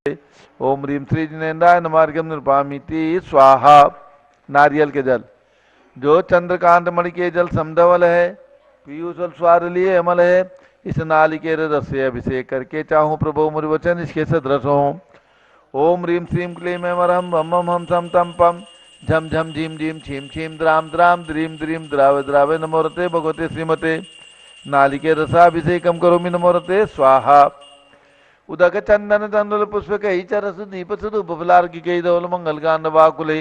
ओम ह्रीम श्री जिनेन्द्राय नमार्घ्यम निरूपामीति स्वाहा। नारियल के जल, जो चंद्रकांत मणि के जल समधवल है, पीयूष और स्वाद लिए अमल है, इस नालिकेर रस से अभिषेक करके चाहूँ प्रभु मुरि वचन इसके सदृश हो। ओम ह्रीम श्रीम क्लीम मरहम बम हम सम तम पम झम झम झीम झीम छीम छीम द्राम द्राम द्रीम द्रीम द्राव द्रावे नमोरते भगवते श्रीमते नालिके रसाभिषेकम करोमि नमोरते स्वाहा। उदक चंदन तंडुल पुष्प कही चरस दीप स्वरूप फलार्घ्य कई धवल मंगल कांड वाकुले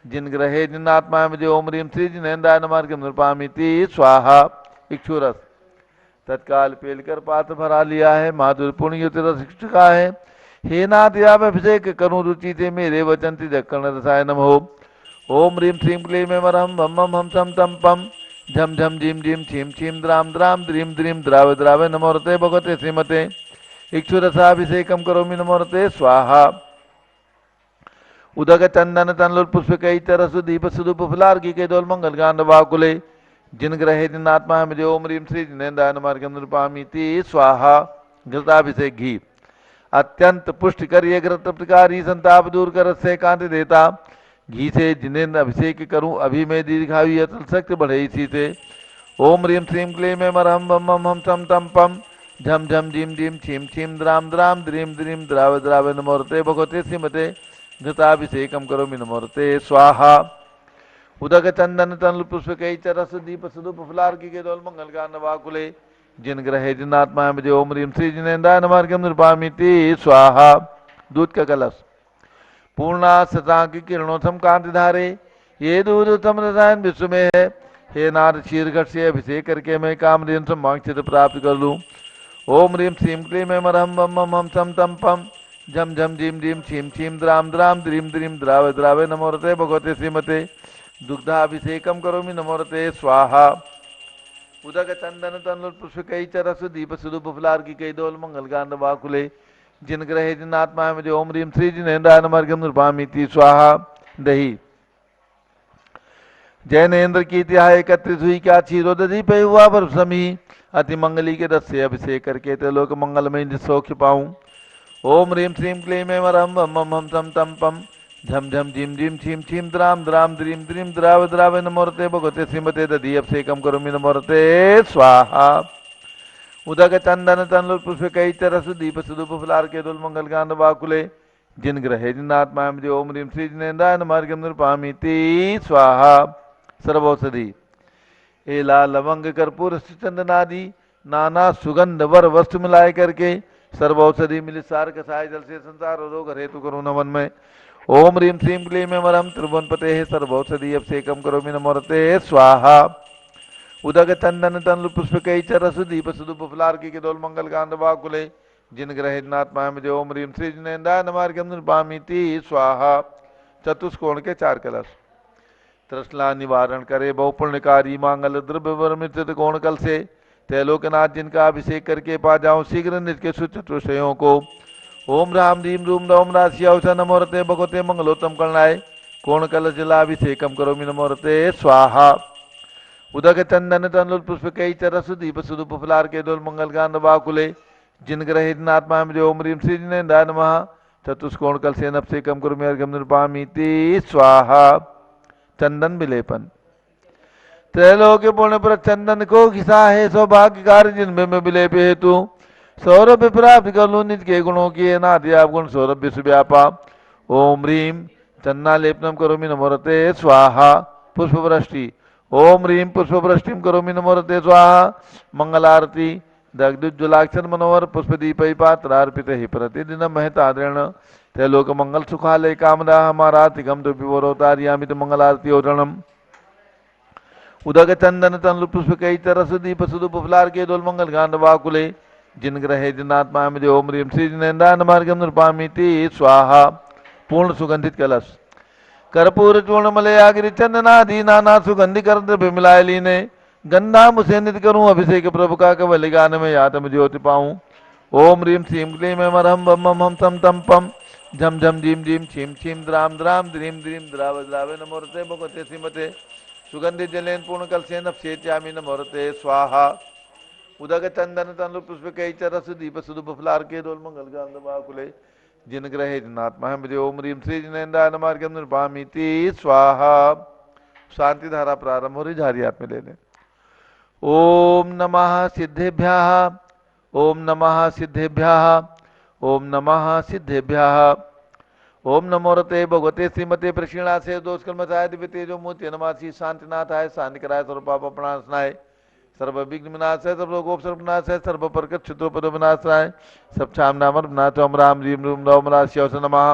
जिन ग्रहे जिन आत्मा में ओम ह्रीम श्री जिनेन्द्राय नमार्घ्यम निरूपामीति स्वाहा। इक्षुरस तत्काल पेलकर पात्र भरा लिया है, माधुर पुण्य रस का है। हे नाथ आप अभिषेक करूं रुचि से मेरे वचन तिजक्कर्ण रसाय नमो। ओम ह्रीम श्रीम क्लीम मरहम बम हम सम तम पम झम झम झीम झीम छीम छीम द्राम द्राम द्रीम द्रीम द्राव द्रावे नमोरते भगवते श्रीमते इक्षुरसाभिषेकम करोमि नमोरते स्वाहा। उदक चंदन तनलुल पुष्प कई तरसु दीप सुदूप फलार्घ्य के दोल मंगल कांड वाकुले जिन ग्रहे जिन आत्मा में ओम ह्रीम श्री जिनेन्द्राय नमार्घ्यम निरूपामीति स्वाहा। घृताभिषेक घी अत्यंत पुष्ट कर ये घृत प्रकारी संताप दूर कर से कांति देता। घी से जिन्हें अभिषेक करूं अभी मैं दीर्घायु अतल शक्ति बढ़े इसी से। ओम ह्रीम श्रीम क्लीम मरहम बम हम सम तम पम झम झम झीम झीम छीम छीम द्राम द्राम द्रीम द्रीम द्राव द्राव नमोरते भगवते श्रीमते घृताभिषेकम करोमि नमोरते स्वाहा। उदक चंदन तनल पुष्प कई चरस दीप सुदूप फलार्घ्य के दोल मंगल कांड वाकुले जिन ग्रहे जिन आत्मा में ओम ह्रीम श्री जिनेन्द्राय नमार्घ्यम निरूपामीति स्वाहा। दूध का कलश पूर्णा शतांक किरणोत्तम कांति धारे ये दूध उत्तम रसायन विश्व में है। हे नाथ शीरघट से अभिषेक करके मैं कामधेनु समांक्षित प्राप्त कर लूँ। ओम ह्रीम श्रीम क्लीम मरहम बम हम सम तम पम झम झम झीम झीम छीम छीम द्राम द्राम द्रीम द्रीम द्राव द्रावे नमोरते भगवते श्रीमते दुग्धाभिषेकम करोमि नमोरते स्वाहा। उदक चंदन तनल पुष्प कई चरस दीप सुदूप फलार्घ्य कई दोल मंगल कांड वाकुले जिन ग्रहे जिन आत्मा में ओम ह्रीम श्री जिनेन्द्राय नमार्घ्यम निरूपामीति स्वाहा। दही जैनेन्द्र की तिहाई एकत्रित हुई क्या क्षीरोदधि पे हुआ पर समी अति मंगली के रस से अभिषेक करके त्रिलोक मंगलमय सौख्य पाऊं। ओम ह्रीम श्रीम क्लीम मरहम बम हम सम तम पम झम झम झीम झीम छीम छीम द्राम द्राम द्रीम द्रीम द्राव द्रावे नमोरते भगवते श्रीमते दधि अभिषेकम करोमि नमोरते स्वाहा। उदक चंदन तनल पुष्प कई तरस दीप सुदूप फलार के दुल मंगल कांड वाकुले जिन ग्रहे जिन आत्मा में ओम ह्रीम श्री जिनेन्द्राय नमार्घ्यम निरूपामीति स्वाहा। सर्वौषधि एला लवंग कर्पूर चंदनादि नाना सुगंध वर वस्तु मिलाए करके सर्वौषधि मिलित सार कसाय जल से संसार रोग हेतु करो नमन में। ओम ह्रीम श्रीम क्लीम मरहम त्रिभुवन पते सर्वौषधि अभिषेकम करोमि नमोरते स्वाहा। उदक चंदन तनल पुष्प कई चरस दीप सुदूप फलार्घ्य के दोल मंगल कांड वाकुले जिन ग्रहे जिन आत्मा में ओम ह्रीम श्री जिनेन्द्राय नमार्घ्यम निरूपामीति स्वाहा। चतुष्कोण के चार कलश तृष्णा निवारण करे बहु पुण्यकारी मांगल द्रव्य वर्मित कोण कल से त्रैलोकनाथ जिनका अभिषेक करके पा जाऊं शीघ्र निज के सुचतुष्टयों को। ओम राम रीम रूम रोम राशि अवसर नमोरते भगवते मंगलोत्तम करनाय कोण कल जलाभिषेकम करोमि नमोरते स्वाहा। उदक चंदन तनल पुष्प कई चरस दीप सुदूप फलार के दोल मंगल कांड वाकुले जिन ग्रहे जिन आत्मा में ओम ह्रीम श्री जिनेन्द्राय नमः चतुष्कोण कल से अभिषेकम करोमि अर्घ्यम निरूपामीति स्वाहा। चंदन विलेपन त्रैलोक्य पुण्य पर चंदन को घिसा है सौभाग्यकार जिनमें में विलेप हेतु सौरभ प्राप्त कर लूं निज के गुणों की नाथ आप गुण सौरभ विश्व व्यापा। ओम ह्रीम चन्ना लेपनम करोमि नमोरते स्वाहा। पुष्प वृष्टि ओम ह्रीम पुष्प वृष्टिम करोमि नमोरते स्वाहा। मंगलारती दग्धुज्ज्वलाक्षर मनोहर पुष्पदीपै पात्रार्पित ही प्रतिदिन महताद्रेण त्रैलोक मंगल सुखालय कामदा हमारा तिगम विवरोतारियामित मंगलारती ओरणम। उदक चंदन तनल पुष्प कई तरस दीप सुदूप फलार के दोल मंगल कांड वाकुले जिन ग्रहे जिन आत्मा में ओम ह्रीम श्री जिनेन्द्राय नमार्घ्यम निरूपामीति स्वाहा। पूर्ण सुगंधित कलश कर्पूर चूर्ण मलयागिरि चंदनादि नाना सुगंधि कर द्रव्य मिलाए लीने गंधा मुझे नित करूं अभिषेक प्रभु का कवल गान में आत्म ज्योति पाऊं। ओम ह्रीम श्रीम क्लीम मरहम बम हम सम तम पम झम झम झीम झीम छीम छीम द्राम द्राम द्रीम द्रीम द्राव द्रावे नमोरते भगवते श्रीमते सुगंधि जलेन पूर्ण कलसेन अभिषेच्यामि नमोरते स्वाहा। उदक चंदन तनल पुष्प कई चरस दीप सुदूप फलार के दोल मंगल कांड वाकुले जिन ग्रहे जिनात्मा मुझे ओम ह्रीम श्री जिनेन्द्राय नमः निर्भामिति स्वाहा। शांति धारा प्रारंभ हो रही, झारी हाथ में ले लें। ओम नमः सिद्धेभ्यः, ओम नमः सिद्धेभ्यः, ओम नमः सिद्धेभ्यः। ओम नमो रते भगवते श्रीमते प्रक्षिणासे दोष कर्मचाय दिव्य तेजो मूर्ति नमासी शांतिनाथाय शांति कराय सर्व पाप प्रणाशनाय सर्व विघ्न विनाशाय सर्व रोगोप सर्व विनाशाय सर्व प्रकट क्षत्रोपद विनाशाय सब छाम नामर नाथम राम रीम रूम नवम राशियों नमः।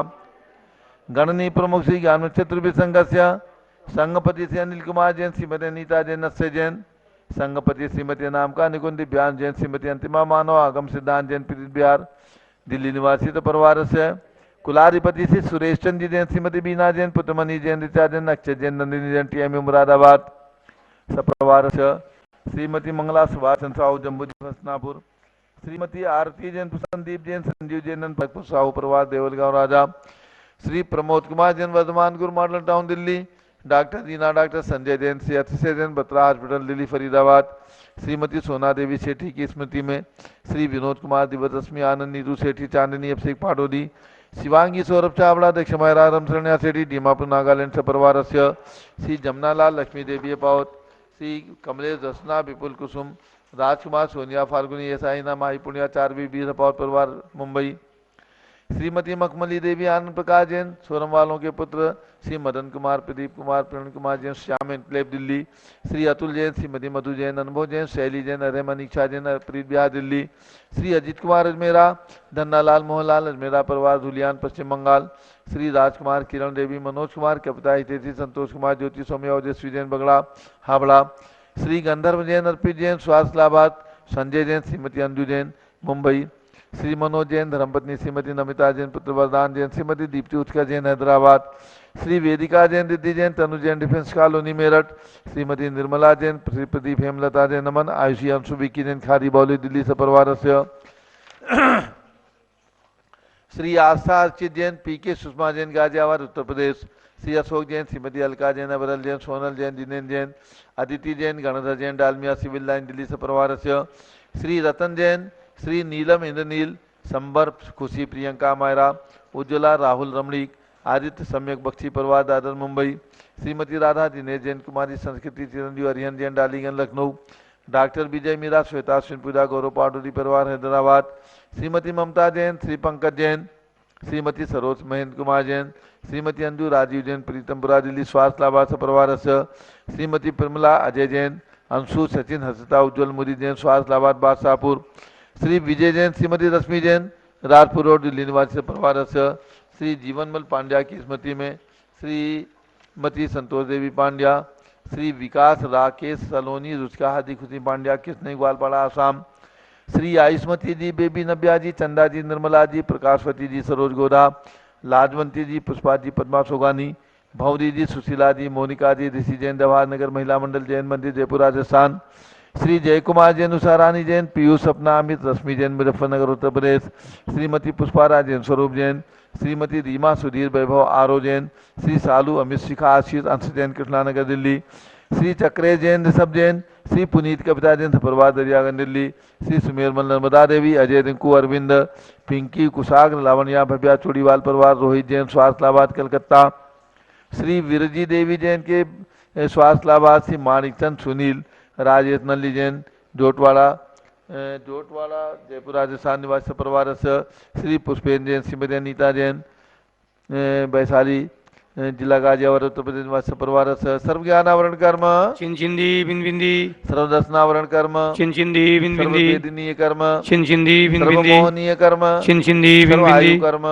गणनी प्रमुख श्री ज्ञान क्षेत्र संघस्य संघपति श्री अनिल कुमार जैन, श्रीमती अनीता जैन, नस्य जैन, संघपति श्रीमती नाम का निकुंज ब्यान जैन, श्रीमती अंतिमा मानव आगम सिद्धांत जैन, पीड़ित बिहार दिल्ली निवासी तो परिवार से कुलाधिपति श्री सुरेश चंद्र जैन, श्रीमती बीना जैन, पुत्रमणि जैन, ऋचा जैन, अक्षय जैन, नंदिनी जैन, टीएमयू मुरादाबाद सप्रवार से श्रीमती मंगला सुभाष साहू जम्मू हसनापुर, श्रीमती आरती जैन, संदीप जैन, संजीव जैन, साहू परिवार देवलगांव राजा, श्री प्रमोद कुमार जैन, वर्धमान गुरु मॉडल टाउन दिल्ली, डॉक्टर दीना, डॉक्टर संजय जैन, श्री अतिशय जैन, बत्रा हॉस्पिटल दिल्ली फरीदाबाद, श्रीमती सोना देवी सेठी की स्मृति में श्री विनोद कुमार दिवस रश्मि आनंद, नीरू सेठी, चांदनी अभिषेक पाटोदी, शिवांगी सौरभ चावड़ा, दक्ष राम शरण्या सेठी, डीमापुर नागालैंड से परिवार से श्री जमुनालाल लक्ष्मी देवी पावत, श्री कमलेश दसना, विपुल कुसुम, राजकुमार, सोनिया फाल्गुनी, एसाइना माही पुण्या, चारवी बीर पावत परिवार मुंबई, श्रीमती मखमली देवी, आनंद प्रकाश जैन, सोरम वालों के पुत्र श्री मदन कुमार, प्रदीप कुमार, प्रणन कुमार जैन, श्याम एनक्लेव दिल्ली, श्री अतुल जैन, श्रीमती मधु जैन, अनुभव जैन, शैली जैन, अरे मनीषा जैन, प्रीत बिहार दिल्ली, श्री अजित कुमार अजमेरा, धन्नालाल मोहनलाल अजमेरा परिवार धुलियान पश्चिम बंगाल, श्री राजकुमार, किरण देवी, मनोज कुमार, कविता हितेशी, संतोष कुमार, ज्योति सौम्या, ओजस्वी जैन, बगड़ा हावड़ा, श्री गंधर्व जैन, अर्पित जैन, स्वास्थ्य लाभार्थ संजय जैन, श्रीमती अंजू जैन मुंबई, श्री मनोज जैन, धर्मपत्नी श्रीमती नमिता जैन, पुत्र वरदान जैन, श्रीमती दीप्ति उत्कर जैन, हैदराबाद, श्री वेदिका जैन, रिद्धि जैन, तनु जैन, डिफेंस कॉलोनी मेरठ, श्रीमती निर्मला जैन, श्री प्रदीप हेमलता जैन, नमन, आयुषी अंशु विक्की जैन, खादी बौली दिल्ली से परिवार से श्री आस्था अर्चित जैन, पीके सुषमा जैन, गाजियाबाद उत्तर प्रदेश, श्री अशोक जैन, श्रीमती अलका जैन, अबरल जैन, सोनल जैन, जिनेन्द्र जैन, अदिति जैन, गणधर जैन, डालमिया सिविल लाइन दिल्ली से परिवार से श्री रतन जैन, श्री नीलम इंद्रनील, संबर खुशी, प्रियंका मायरा, उज्ज्वला, राहुल रमणीक, आदित्य सम्यक बख्शी परिवार दादर मुंबई, श्रीमती राधा दिनेश जैन, कुमारी संस्कृति चिरंजीव, हरिहन जैन, डालीगंज लखनऊ, डॉक्टर विजय मीरा, श्वेता पूजा, गौरव पाटोदी परिवार हैदराबाद, श्रीमती ममता जैन, श्री पंकज जैन, श्रीमती सरोज महेंद्र कुमार जैन, श्रीमती अंजू राजीव जैन, प्रीतमपुरा दिल्ली स्वास्थ्य लाभार्थ परिवार से श्रीमती प्रमिला अजय जैन, अंशु सचिन हर्षिता, उज्ज्वल मोदी जैन, स्वास्थ्य लाभार्थ बादशाहपुर, श्री विजय जैन, श्रीमती रश्मि जैन, राजपुर रोड दिल्ली निवासी परिवार से श्री जीवनमल पांड्या की स्मृति में श्रीमती संतोष देवी पांड्या, श्री विकास राकेश सलोनी, रुचका हादी खुशी पांड्या, किसने ग्वालपाड़ा आसाम, श्री आयुष्मती जी, बेबी नब्या जी, चंदा जी, निर्मला जी, प्रकाशवती जी, सरोज गोरा, लाजवंती जी, पुष्पा जी, पद्मा सोगानी, भौरी जी, सुशीला जी, मोनिका जी, ऋषि जैन, जवाहर नगर महिला मंडल जैन मंदिर जयपुर राजस्थान, श्री जय कुमार जैन, उषा रानी जैन, पीयूष सपना अमित, रश्मि जैन, मुजफ्फरनगर उत्तर प्रदेश, श्रीमती पुष्पारा जैन, स्वरूप जैन, श्रीमती रीमा सुधीर, वैभव आरो जैन, श्री सालू अमित, शिखा आशीष, अंश जैन, कृष्णानगर दिल्ली, श्री चक्रे जैन, ऋषभ जैन, श्री पुनीत कविता जैन, परिवार दरियागंज दिल्ली, श्री सुमेरमल नर्मदा देवी, अजय रिंकू अरविंद, पिंकी कुशाग्र, लावण्या भव्या चूड़ीवाल परिवार, रोहित जैन, स्वास्थ्य लाभार्थ कलकत्ता, श्री विरजी देवी जैन के स्वास्थ्य लाभार्थ, श्री मानिकचंद सुनील, राजेश नल्ली जैन, जोटवाड़ा जयपुर राजस्थान निवासी परिवार से श्री पुष्पेन जैन, श्रीमती अनीता जैन, वैशाली जिला गाजियाबाद उत्तर प्रदेश निवासी परिवार से सर्वज्ञानावरण कर्म चिंचिंदी बिंबिंदी सर्वदर्शनावरण कर्म चिंचिंदी बिंबिंदी सर्ववेदनीय कर्म चिंचिंदी बिंबिंदी सर्वमोहनीय कर्म चिंचिंदी बिंबिंदी कर्म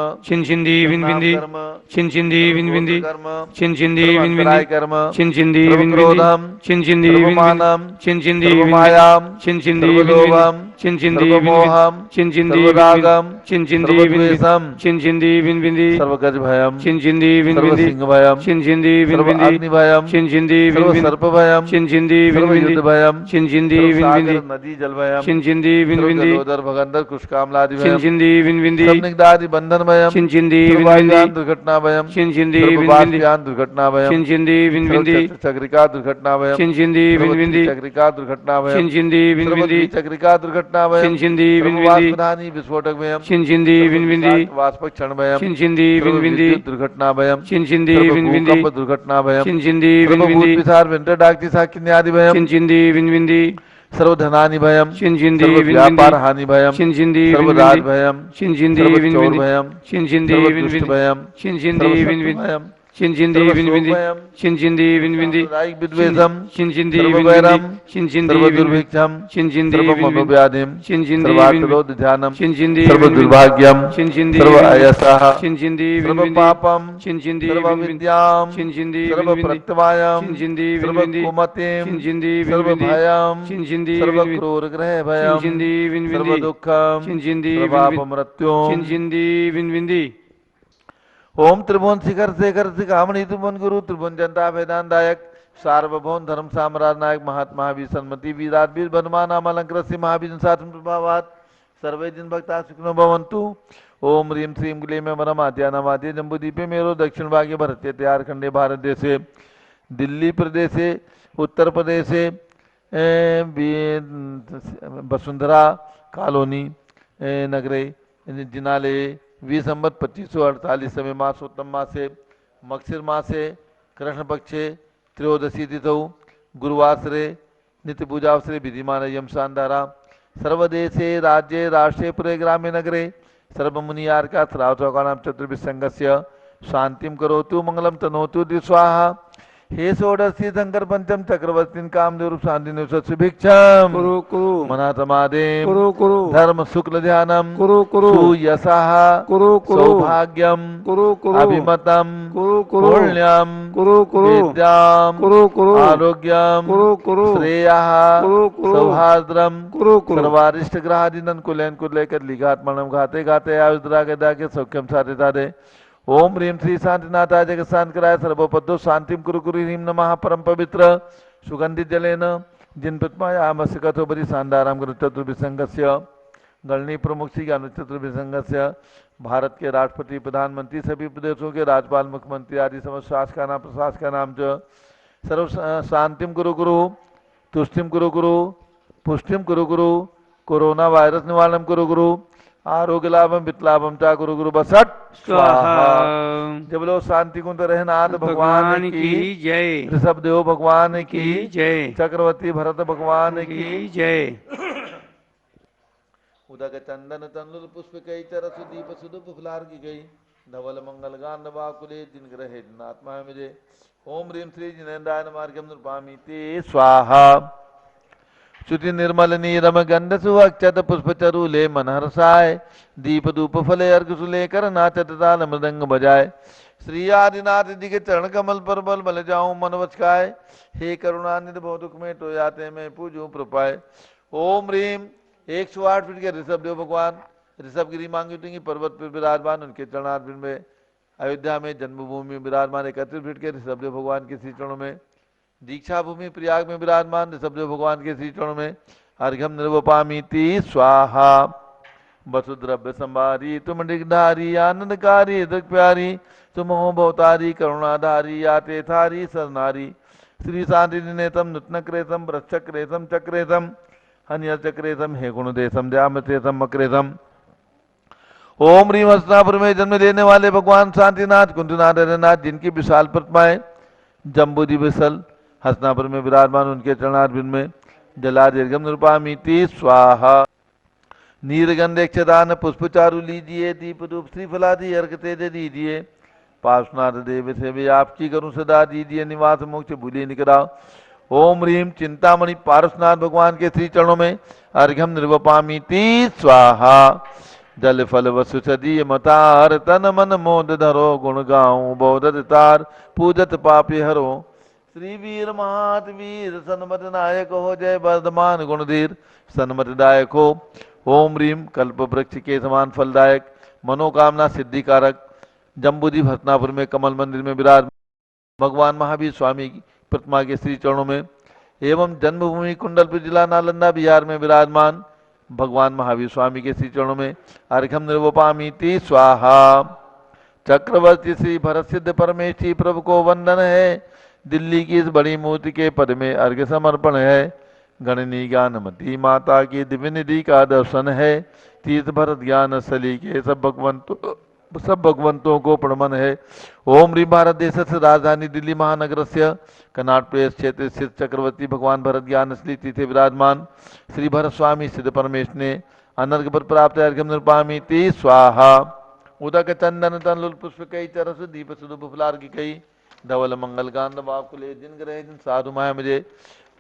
चिंचिंदी बिंबिंदी कर्म चिंचिंदी बिंबिंदी कर्म चिंचिंदी सर्वअंतराय बिंबिंदी कर्म चिंचिंदी बिंबिंदी सर्वक्रोधम चिंचिंदी सर्वमानम बिंबिंदी चिंचिंदी सर्वमायाम चिंचिंदी सर्वलोभम चिंचिंदी सर्वमोहम चिंचिंदी सर्वरागम चिंचिंदी सर्वद्वेषम चिंचिंदी बिंबिंदी सर्वगज भयम चिंचिंदी बिंबिंदी सिंह भयम छिंझिंदी सर्व विन अग्नि भयम छिंझिंदी सर्व विन सर्प भयम छिंझिंदी सर्व विन युद्ध भयम छिंझिंदी सर्व विन सागर नदी जल भयम छिंझिंदी सर्व विन जलोदर भगंदर कुशकामलादि भयम छिंझिंदी विन सब निगदादि बंधन भयम छिंझिंदी सर्व विन वायुयान दुर्घटना भयम छिंझिंदी सर्व विन बाष्पयान दुर्घटना भयम छिंझिंदी विन सर्व चक्रिका दुर्घटना भयम छिंझिंदी सर्व विन त्रिचक्रिका दुर्घटना भयम छिंझिंदी विन सर्व द्विचक्रिका दुर्घटना भयम छिंझिंदी सर्व विन वाष्पधानी विस्फोटक भयम छिंझिंदी सर्व विन विषाक्त वाष्पक क्षण भयम छिंझिंदी सर्व विन विद्युत दुर्घटना भयम छिंझिंदी सर्व विन भूकंप दुर्घटना भयम छिंझिंदी सर्व विन भूत विसार विंटर डाकती साकिन्यादि भयम छिंझिंदी विन सर्व धनानि भयम छिंझिंदी सर्व विन व्यापार हानि भयम छिंझिंदी सर्व विन दार भयम छिंझिंदी सर्व विन चौर भयम छिंझिंदी सर्व विन दुष्ट भयम छिंझिंदी सर्व विन शत्रु भयम छिंझिंदी सर्व विन शोक भयम छिंझिंदी विन सांप्रदायिक विद्वेषम छिंझिंदी सर्व विन वैरम छिंझिंदी सर्व विन दुर्भिक्षम छिंझिंदी सर्व विन मनोव्याधिम छिंझिंदी विन सर्वार्थरोध ध्यानम छिंझिंदी सर्व विन दुर्भाग्यम छिंझिंदी सर्व विन अयसः छिंझिंदी सर्व विन पापम छिंझिंदी सर्व विन विद्याम छिंझिंदी सर्व विन प्रत्यवायम छिंझिंदी सर्व विन कुमतिम छिंझिंदी सर्व विन भयम छिंझिंदी सर्व विन क्रूर ग्रह भयम छिंझिंदी विन सर्व दुखम छिंझिंदी सर्वाप मृत्युम छिंझिंदी विन ओम त्रिभुवन शिखर शेखर शिखामणि त्रिभुवन गुरु त्रिभुवन जनता वेदांत दायक सार्वभौम धर्म साम्राज्य नायक महात्मा वीर सन्मति वीराट वीर बनुमान नामालंकृत श्री महावीर साधन प्रभावात सर्वे दिन भक्ता सुखिनो भवन्तु। ओम ह्रीं श्रीं क्लीं मरम आद्यानामाद्य जम्बूदीपे मेरो दक्षिण भागे भरते त्यार खंडे भारत देशे दिल्ली प्रदेशे उत्तर प्रदेशे वसुंधरा कॉलोनी नगरे जिनाले 20 संबत 2548 समय मासोत्तम मासे मक्षिर मासे कृष्ण पक्षे त्रयोदशी तिथौ गुरुवासरे नित्य पूजावसरे विधिमान यम शानदारा सर्वदेशे राज्ये राष्ट्रे पुरे ग्रामे नगरे सर्वमुनियार्का श्रावचौकानां चतुर्विसंगस्य शांतिं करोतु मंगलम तनोतु स्वाहा। हे षोडशी शंकर पंचम चक्रवर्ती कामदेव शांति सुभिक्षम कुरु कुरु मनातमादेम कुरु कुरु धर्म शुक्ल ध्यानम कुरु कुरु सुयशः कुरु कुरु सौभाग्यम कुरु कुरु अभिमतम कुरु कुरु पुण्यम कुरु कुरु विद्याम कुरु कुरु आरोग्यम कुरु कुरु श्रेयः कुरु कुरु सौहार्द्रम कुरु कुरु सर्वारिष्ट ग्रहादिनन कुलैन कुलेकर लिघात्मनम घाते घाते आयुद्रा गदा के सौख्यम साधे साधे। ओम ह्रीं श्री शांतिनाथाय जगत शांतिकराय सर्वपद्दो शांतिम कुरु कुरु ह्रीं नमः परम पवित्र सुगंधित जलेन जिन प्रतिमायामस्य कथोपरि शानदाराम गुरु चतुर्विसंगस्य गणनी प्रमुख श्री ज्ञान चतुर्विसंगस्य भारत के राष्ट्रपति प्रधानमंत्री सभी प्रदेशों के राज्यपाल मुख्यमंत्री आदि समस्त शासकानां प्रशासकानां च सर्व शांतिम कुरु कुरु तुष्टिम कुरु कुरु पुष्टिम कुरु कुरु कोरोना वायरस निवारणम कुरु कुरु आरोग्य लाभम वितलाभम चा गुरु गुरु बसट स्वाहा। जब लोग शांति कुंज रहनाथ भगवान की जय ऋषभ देव भगवान की जय चक्रवर्ती भरत भगवान की जय उदक चंदन तंदुल पुष्प कई चरस दीप सुदुप फुलार की गई धवल मंगल गान नवाकुले दिन ग्रहे आत्मा मुझे। ओम ह्रीं श्री जिनेन्द्राय मार्गम नृपामि ते स्वाहा। श्रुति निर्मल नीरम गंध सुअक्षत पुष्प चरूले मनहर्षाय दीप धूप फले अर्घ सुलेकर नाचत ताल मृदंग बजाए श्री आदिनाथ जी के चरण कमल पर बल बल जाऊं मन वचकाय हे करुणानिधि बहुत दुख में तो जाते मैं पूजू प्रपाय। ओम ह्रीं 108 फीट के ऋषभ देव भगवान ऋषभगिरी मांगी पर्वत पर विराजमान उनके चरणार्पित में अयोध्या में जन्मभूमि में विराजमान 31 फीट के ऋषभ देव भगवान के श्री चरणों में दीक्षा भूमि प्रयाग में विराजमान ऋषभदेव भगवान के श्री चरणों में अर्घ्यम निर्वपामीति स्वाहा। वसुद्रव्य संभारी तुम डिगधारी आनंदकारी दृक प्यारी तुम हो भवतारी करुणाधारी आते थारी सरनारी श्री शांति नेतम नूतन क्रेतम वृक्षक्रेतम चक्रेतम हन्य चक्रेतम हे गुणदेशम जामतेतम मक्रेतम। ओम ह्रीं हस्तिनापुर में जन्म लेने वाले भगवान शांतिनाथ कुंजनाथ हरनाथ जिनकी विशाल प्रतिमाएं जम्बूद्वीप विसल हस्तिनापुर में विराजमान उनके चरणार्पित में जलादीर्घम निरूपामीति स्वाहा। नीरगंध क्षदान पुष्प चारु लीजिए दीप धूप श्रीफलादि अर्घ तेज दीजिए पार्श्वनाथ देव से भी आपकी करूं सदा दीजिए निवास मोक्ष भूलिए निकरा। ओम ह्रीं चिंतामणि पार्श्वनाथ भगवान के श्री चरणों में अर्घ्यम निर्वपामीति स्वाहा। जल फल वसु सदीय मतार तन मन मोद धरो गुण गाऊं बौद्धत तार पूजत पापी हरो श्री वीर महात वीर सन्मत नायक हो जय वर्धमान गुणधीर सन्मत दायक हो। ओम ह्रीं कल्प वृक्ष के समान फलदायक मनोकामना सिद्धिकारक जम्बूद्वीप हसनापुर में कमल मंदिर में विराज भगवान महावीर स्वामी की प्रतिमा के श्री चरणों में एवं जन्मभूमि कुंडलपुर जिला नालंदा बिहार में विराजमान भगवान महावीर स्वामी के श्री चरणों में अर्घ्यम निर्वपामीति स्वाहा। चक्रवर्ती श्री भरत सिद्ध परमेश्वरी प्रभु को वंदन है। दिल्ली की इस बड़ी मूर्ति के पद में अर्घ्य समर्पण है। गणनी ज्ञानमती माता की दिव्य निधि का दर्शन है। तीर्थ भरत ज्ञान स्थली के सब भगवंतों को प्रमन है। ओम ह्रीं भारत देश से राजधानी दिल्ली महानगर से कनाट प्रेस क्षेत्र स्थित चक्रवर्ती भगवान भरत ज्ञान स्थली तीर्थ विराजमान श्री भरत स्वामी सिद्ध परमेश ने अनर्घ पर प्राप्त अर्घ्यम निर्पामीति स्वाहा। उदक चंदन तन पुष्प कई चरस दीप सुदुप फुलार की कई धवल मंगल गांध बाप कुले जिन ग्रह जिन साधु माया मुझे।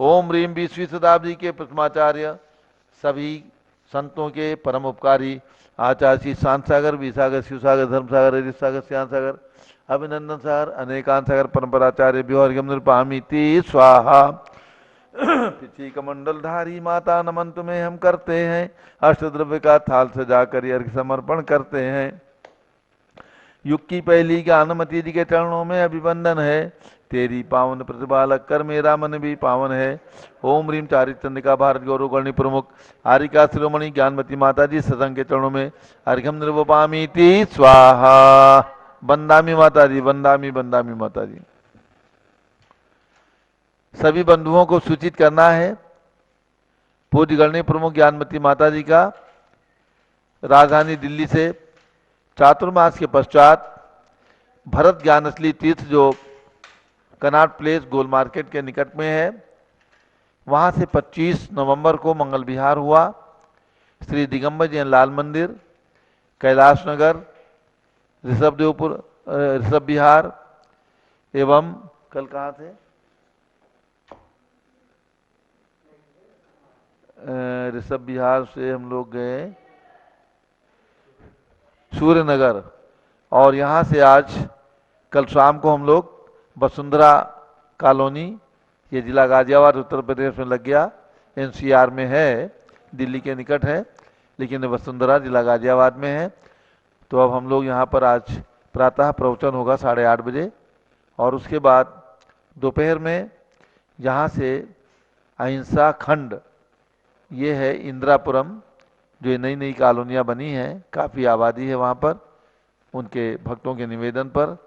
ओम ह्रीं 20वीं शताब्दी के प्रथमाचार्य सभी संतों के परम उपकारी आचार्य श्री शांत सागर, विसागर, शिव सागर, धर्म सागर, हरीश सागर, श्याम सागर, अभिनंदन सागर, अनेकांत सागर परंपराचार्य अर्घ्यम निर्पामीति स्वाहा। पिछी कमंडलधारी माता नमन तुम्हें हम करते हैं। अष्टद्रव्य का थाल सजाकर अर्घ्य समर्पण करते हैं। युग की पहली ज्ञानमती जी के चरणों में अभिवंदन है। तेरी पावन प्रतिपालक कर मेरा मन भी पावन है। ओम ह्रीं चारित चंद्रिका भारत गौरव गणी प्रमुख आरिका शिरोमणि ज्ञानमती माता जी सत्संग के चरणों में अर्घ्यम निर्वपामीति स्वाहा। बंदामी माता जी, बंदामी बंदामी माता जी। सभी बंधुओं को सूचित करना है पूज्य गणनी प्रमुख ज्ञानमती माता जी का राजधानी दिल्ली से चातुर्मास के पश्चात भरत ज्ञानस्थली तीर्थ जो कनाट प्लेस गोल मार्केट के निकट में है, वहाँ से 25 नवंबर को मंगल विहार हुआ। श्री दिगंबर जैन लाल मंदिर, कैलाश नगर, ऋषभ विहार एवं कल कहाँ थे ऋषभ विहार से हम लोग गए सूर्य नगर और यहाँ से आज कल शाम को हम लोग वसुंधरा कॉलोनी, ये जिला गाजियाबाद उत्तर प्रदेश में लग गया, एनसीआर में है, दिल्ली के निकट है, लेकिन वसुंधरा जिला गाजियाबाद में है। तो अब हम लोग यहाँ पर आज प्रातः प्रवचन होगा 8:30 बजे और उसके बाद दोपहर में यहाँ से अहिंसा खंड, ये है इंदिरापुरम, जो नई नई कॉलोनियाँ बनी हैं, काफ़ी आबादी है वहाँ पर। उनके भक्तों के निवेदन पर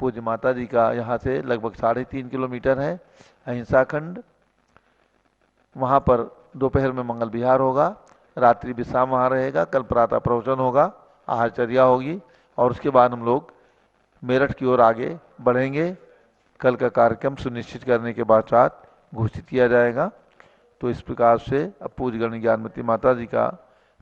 पूज्य माता जी का यहाँ से लगभग 3.5 किलोमीटर है अहिंसा खंड, वहाँ पर दोपहर में मंगल विहार होगा, रात्रि विश्राम वहाँ रहेगा, कल प्रातः प्रवचन होगा, आहारचर्या होगी और उसके बाद हम लोग मेरठ की ओर आगे बढ़ेंगे। कल का कार्यक्रम सुनिश्चित करने के पश्चात घोषित किया जाएगा। तो इस प्रकार से अब पूज्य गणनी ज्ञानमती माता जी का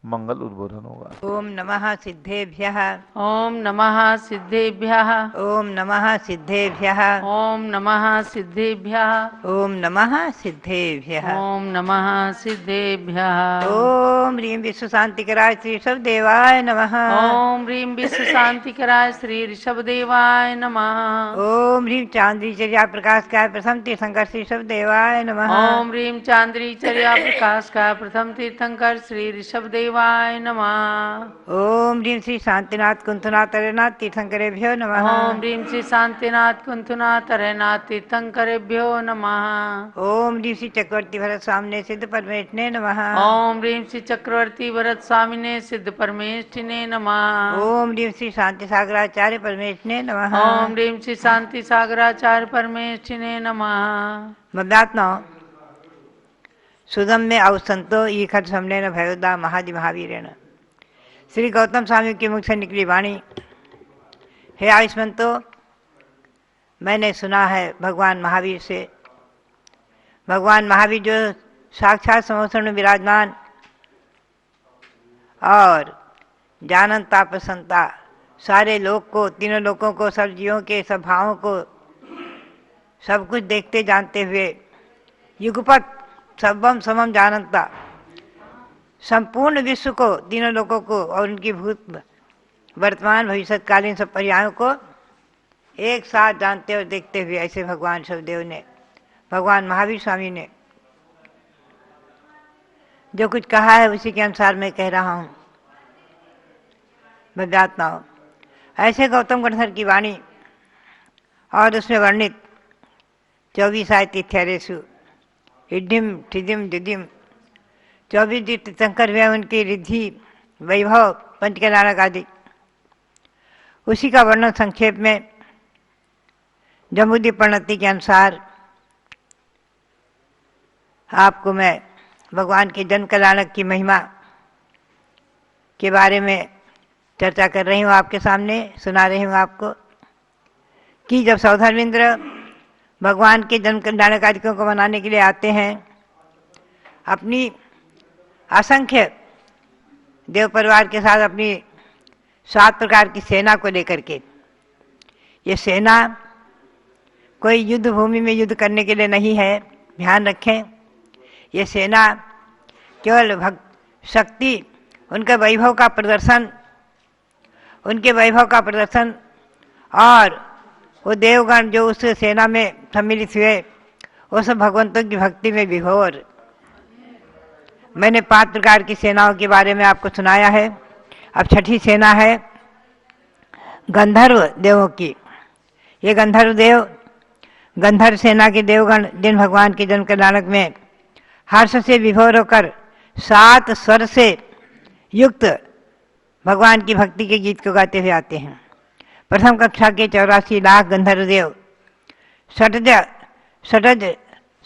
मंगल उद्बोधन होगा। ओम नमः सिद्धेभ्यः। ओम नमः सिद्धेभ्यः। ओम नमः सिद्धेभ्यः। ओम नमः सिद्धेभ्यः। ओम नमः सिद्धेभ्यः। ओम नमः सिद्धेभ्यः। ओम ह्रीं विश्व शांतिकराय श्री ऋषभ देवाय नमः। ओम ह्रीं विश्व शांतिकराय श्री ऋषभ देवाय नमः। ओम ह्रीं चांद्री चर्या प्रकाश काय प्रथम तीर्थंकर श्री ऋषभ देवाय नमः। ओम ह्रीं चांद्री चर्या प्रकाश काय प्रथम तीर्थंकर श्री ऋषभ देवाय नमः। ओम ह्रीं श्री शांतिनाथ कुंथनाथ अरेनाथ तीर्थंकरेभ्यो नमः। ओम ह्रीं श्री शांतिनाथ कुंथनाथ अरेनाथ तीर्थंकरेभ्यो नमः। ओम ह्रीं श्री चक्रवर्ती भरत स्वामिने सिद्ध परमेष्ठिने नमः। ओम ह्रीं श्री चक्रवर्ती भरत स्वामिने सिद्ध परमेष्ठिने नमः। ओम ह्रीं श्री शांति सागराचार्य परमेष्ठिने नमः। ओम ह्रीं श्री शांति सागराचार्य परमेष्ठिने नमः। मदात्मा सुदम में अवसंतो ये खत समने न भयोदा महादि महावीरेण। श्री गौतम स्वामी के मुख से निकली वाणी, हे आयुष्मंतो, मैंने सुना है भगवान महावीर से। भगवान महावीर जो साक्षात समोसन में विराजमान और जाननता प्रसन्नता सारे लोक को, तीनों लोकों को, सब जीवों के सब भावों को सब कुछ देखते जानते हुए युगपत सर्वम समम जानता संपूर्ण विश्व को, तीनों लोगों को और उनकी भूत वर्तमान भविष्यकालीन सब पर्यायों को एक साथ जानते और देखते हुए ऐसे भगवान शिवदेव ने, भगवान महावीर स्वामी ने जो कुछ कहा है उसी के अनुसार मैं कह रहा हूँ। भव्यात्माओं, ऐसे गौतम गणधर की वाणी और उसमें वर्णित 24 तीर्थरेशु इड्ढिम ठिदिम दिदिम 24 तीर्थंकर हुए, उनकी रिद्धि वैभव पंचकल्याणक आदि, उसी का वर्णन संक्षेप में जम्बूद्वीप प्रणति के अनुसार आपको मैं भगवान के जन कल्याणक की महिमा के बारे में चर्चा कर रही हूँ, आपके सामने सुना रही हूँ आपको कि जब सौधर्मेंद्र भगवान के जन कल्याणक आदिकों को मनाने के लिए आते हैं, अपनी असंख्य देव परिवार के साथ अपनी 7 प्रकार की सेना को लेकर के, ये सेना कोई युद्ध भूमि में युद्ध करने के लिए नहीं है, ध्यान रखें। ये सेना केवल शक्ति, उनके वैभव का प्रदर्शन, उनके वैभव का प्रदर्शन, और वो देवगण जो उस सेना में सम्मिलित हुए वो सब भगवंतों की भक्ति में विभोर। मैंने 5 प्रकार की सेनाओं के बारे में आपको सुनाया है। अब छठी सेना है गंधर्व देवों की। ये गंधर्व देव, गंधर्व सेना के देवगण जिन भगवान के जन कल्याणक में हर्ष से विभोर होकर 7 स्वर से युक्त भगवान की भक्ति के गीत को गाते हुए आते हैं। प्रथम कक्षा के 84 लाख गंधर्व देव षटज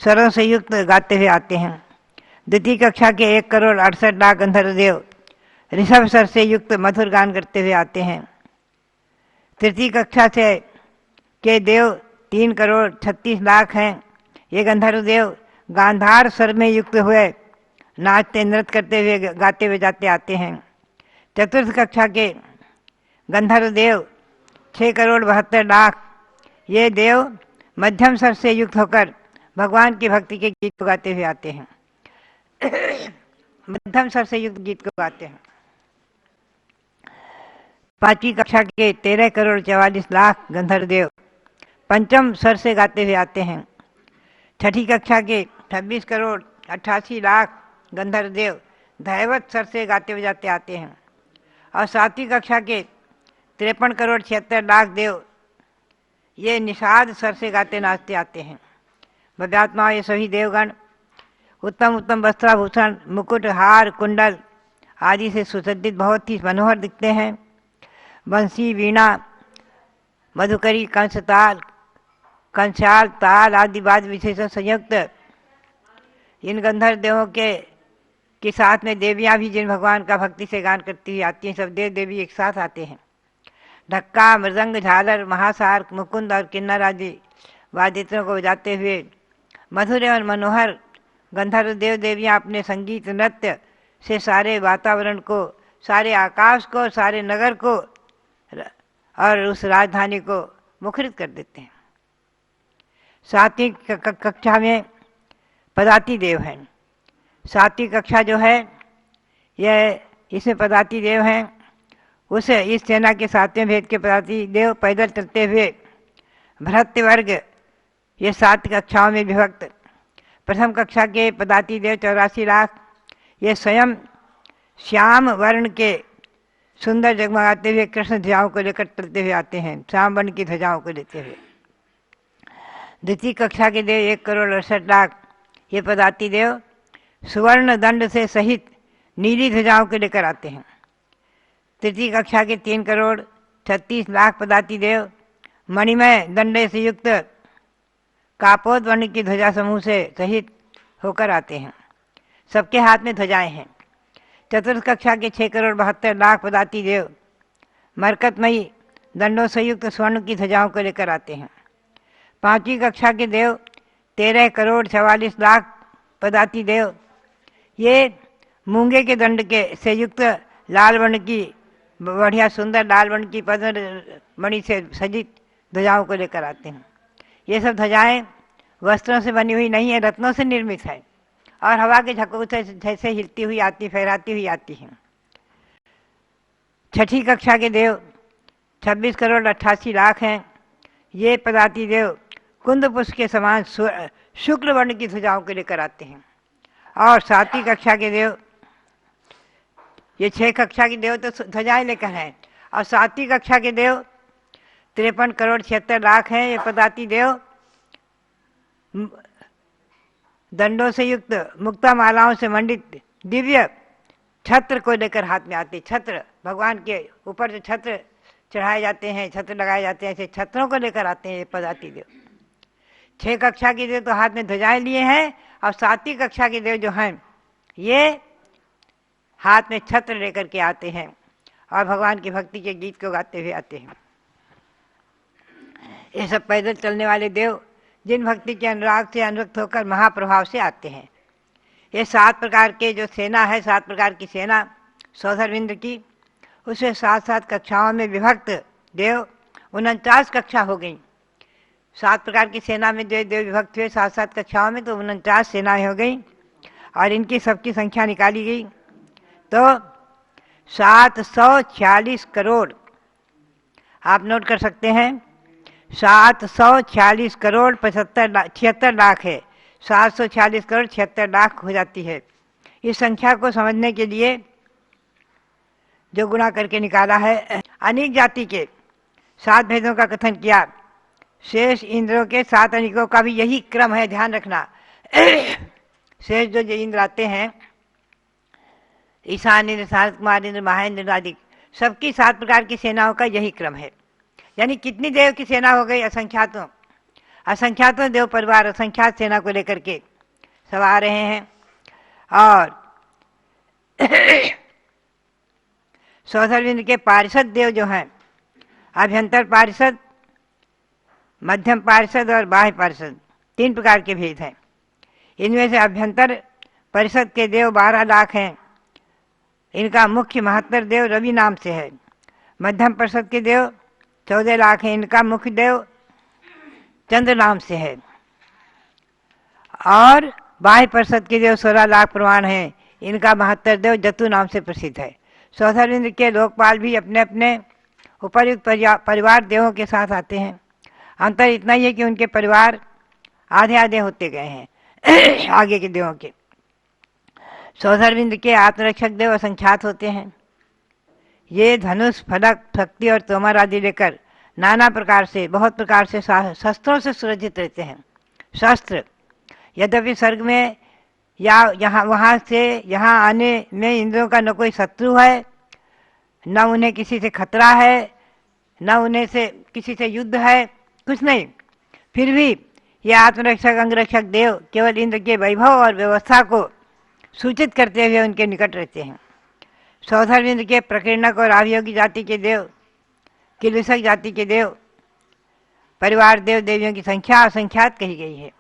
स्वरों से युक्त गाते हुए आते हैं। द्वितीय कक्षा के 1 करोड़ 68 लाख गंधर्व देव ऋषभ स्वर से युक्त मधुर गान करते हुए आते हैं। तृतीय कक्षा से के देव 3 करोड़ 36 लाख हैं। ये गंधर्व देव गांधार स्वर में युक्त हुए नाचते नृत्य करते हुए गाते हुए जाते आते हैं। चतुर्थ कक्षा के गंधर्व देव 6 करोड़ 72 लाख, ये देव मध्यम स्वर से युक्त होकर भगवान की भक्ति के गीत को गाते हुए आते हैं। मध्यम स्वर से युक्त गीत को गाते हैं। 5वीं कक्षा के 13 करोड़ 44 लाख गंधर्व देव पंचम स्वर से गाते हुए आते हैं। 6ठी कक्षा के 26 करोड़ 88 लाख गंधर्व देव दैवत स्वर से गाते हुए जाते आते हैं। और 7वीं कक्षा के 53 करोड़ 76 लाख देव ये निषाद स्वर से गाते नाचते आते हैं। भव्यात्मा ये सभी देवगण उत्तम उत्तम वस्त्राभूषण, मुकुट, हार, कुंडल आदि से सुसज्जित बहुत ही मनोहर दिखते हैं। बंसी, वीणा, मधुकरी, कंसताल, कंसाल, ताल आदि वाद्य विशेषण संयुक्त इन गंधर्व देवों के साथ में देवियां भी जिन भगवान का भक्ति से गान करती हुई आती हैं, सब देव देवी एक साथ आते हैं। ढक्का, मृदंग, झालर, महासार, मुकुंद और किन्नर आदि वाद्यंत्रों को बजाते हुए मधुर एवं मनोहर गंधर्व देव देवियां अपने संगीत नृत्य से सारे वातावरण को, सारे आकाश को, सारे नगर को और उस राजधानी को मुखरित कर देते हैं। 7वीं कक्षा में पदाती देव हैं। 7वीं कक्षा जो है यह इसमें पदाती देव हैं। इस सेना के 7वें भेद के पदाती देव पैदल चलते हुए भृत्य वर्ग ये 7 कक्षाओं में विभक्त। प्रथम कक्षा के पदाती देव 84 लाख ये स्वयं श्याम वर्ण के सुंदर जगमगाते हुए कृष्ण ध्वजाओं को लेकर चलते हुए आते हैं, श्याम वर्ण की ध्वजाओं को लेते हुए। द्वितीय कक्षा के देव 1 करोड़ 68 लाख ये पदाती देव सुवर्ण दंड से सहित नीली ध्वजाओं को लेकर आते हैं। तृतीय कक्षा के 3 करोड़ 36 लाख पदाती देव मणिमय दंडे से युक्त कापोद वर्ण की ध्वजा समूह से सहित होकर आते हैं। सबके हाथ में ध्वजाएं हैं। चतुर्थ कक्षा के 6 करोड़ 72 लाख पदाती देव मरकतमयी दंडों से युक्त स्वर्ण की ध्वजाओं को लेकर आते हैं। 5वीं कक्षा के देव 13 करोड़ 44 लाख पदाती देव ये मूंगे के दंड के से युक्त लाल वर्ण की बढ़िया सुंदर लाल वर्ण की पद्म मणि से सजित ध्वजाओं को लेकर आते हैं। ये सब ध्वजाएं वस्त्रों से बनी हुई नहीं है, रत्नों से निर्मित है और हवा के झकोरे से जैसे हिलती हुई आती, फहराती हुई आती हैं। 6ठी कक्षा के देव 26 करोड़ 88 लाख हैं। ये पदाती देव कुंद पुष्प के समान शुक्ल वर्ण की ध्वजाओं को लेकर आते हैं। और 7वीं कक्षा के देव ये 6 कक्षा के देव तो ध्वजाएं लेकर हैं और 7वीं कक्षा के देव 53 करोड़ 76 लाख हैं। ये पदाती देव दंडों से युक्त मुक्ता मालाओं से मंडित दिव्य छत्र को लेकर हाथ में आते। छत्र भगवान के ऊपर जो छत्र चढ़ाए जाते हैं, छत्र लगाए जाते हैं, ऐसे छत्रों को लेकर आते हैं ये पदाती देव। 6 कक्षा के देव तो हाथ में ध्वजाएं लिए हैं और 7वीं कक्षा के देव जो हैं ये हाथ में छत्र लेकर के आते हैं और भगवान की भक्ति के गीत को गाते हुए आते हैं। ये सब पैदल चलने वाले देव जिन भक्ति के अनुराग से अनुरक्त होकर महाप्रभाव से आते हैं। ये 7 प्रकार के जो सेना है, 7 प्रकार की सेना सौधरविंद की, उसमें 7-7 कक्षाओं में विभक्त देव 49 कक्षा हो गई। 7 प्रकार की सेना में जो देव विभक्त हुए 7-7 कक्षाओं में, तो 49 सेनाएं हो गई और इनकी सबकी संख्या निकाली गई तो 746 करोड़, आप नोट कर सकते हैं, 746 करोड़ 76 लाख है, 746 करोड़ 76 लाख हो जाती है। इस संख्या को समझने के लिए जो गुणा करके निकाला है, अनेक जाति के 7 भेदों का कथन किया, शेष इंद्रों के 7 अनेकों का भी यही क्रम है, ध्यान रखना। शेष जो इंद्र आते हैं, ईशान इंद्र, शारद कुमार इंद्र, महेंद्र आदि, सबकी 7 प्रकार की सेनाओं का यही क्रम है। यानी कितनी देव की सेना हो गई? असंख्यातों, असंख्यातों देव परिवार असंख्यात सेना को लेकर के सब आ रहे हैं। और सौधरविंद के पार्षद देव जो हैं, अभ्यंतर पार्षद, मध्यम पार्षद और बाह्य पार्षद, 3 प्रकार के भेद हैं। इनमें से अभ्यंतर परिषद के देव 12 लाख हैं। इनका मुख्य महत्तर देव रवि नाम से है। मध्यम परिषद के देव 14 लाख हैं। इनका मुख्य देव चंद्र नाम से है। और बाह्य परिषद के देव 16 लाख प्रमाण हैं। इनका महत्तर देव जतु नाम से प्रसिद्ध है। सौधरविंद के लोकपाल भी अपने अपने उपर्युक्त परिवार देवों के साथ आते हैं। अंतर इतना ही है कि उनके परिवार आधे आधे होते गए हैं आगे के देवों के। सौधरविंद के आत्मरक्षक देव असंख्यात होते हैं। ये धनुष, फलक, शक्ति और तोमर आदि लेकर नाना प्रकार से, बहुत प्रकार से शस्त्रों से सुरक्षित रहते हैं। शस्त्र यद्यपि स्वर्ग में या यहाँ वहाँ से यहाँ आने में इंद्रों का न कोई शत्रु है, न उन्हें किसी से खतरा है, न उन्हें से किसी से युद्ध है, कुछ नहीं, फिर भी ये आत्मरक्षक अंगरक्षक देव केवल इंद्र के वैभव और व्यवस्था को सूचित करते हुए उनके निकट रहते हैं। सौधरविंद के प्रकीर्णक और आभियोगी जाति के देव, किलविषक जाति के देव, परिवार देव देवियों की संख्या असंख्यात कही गई है।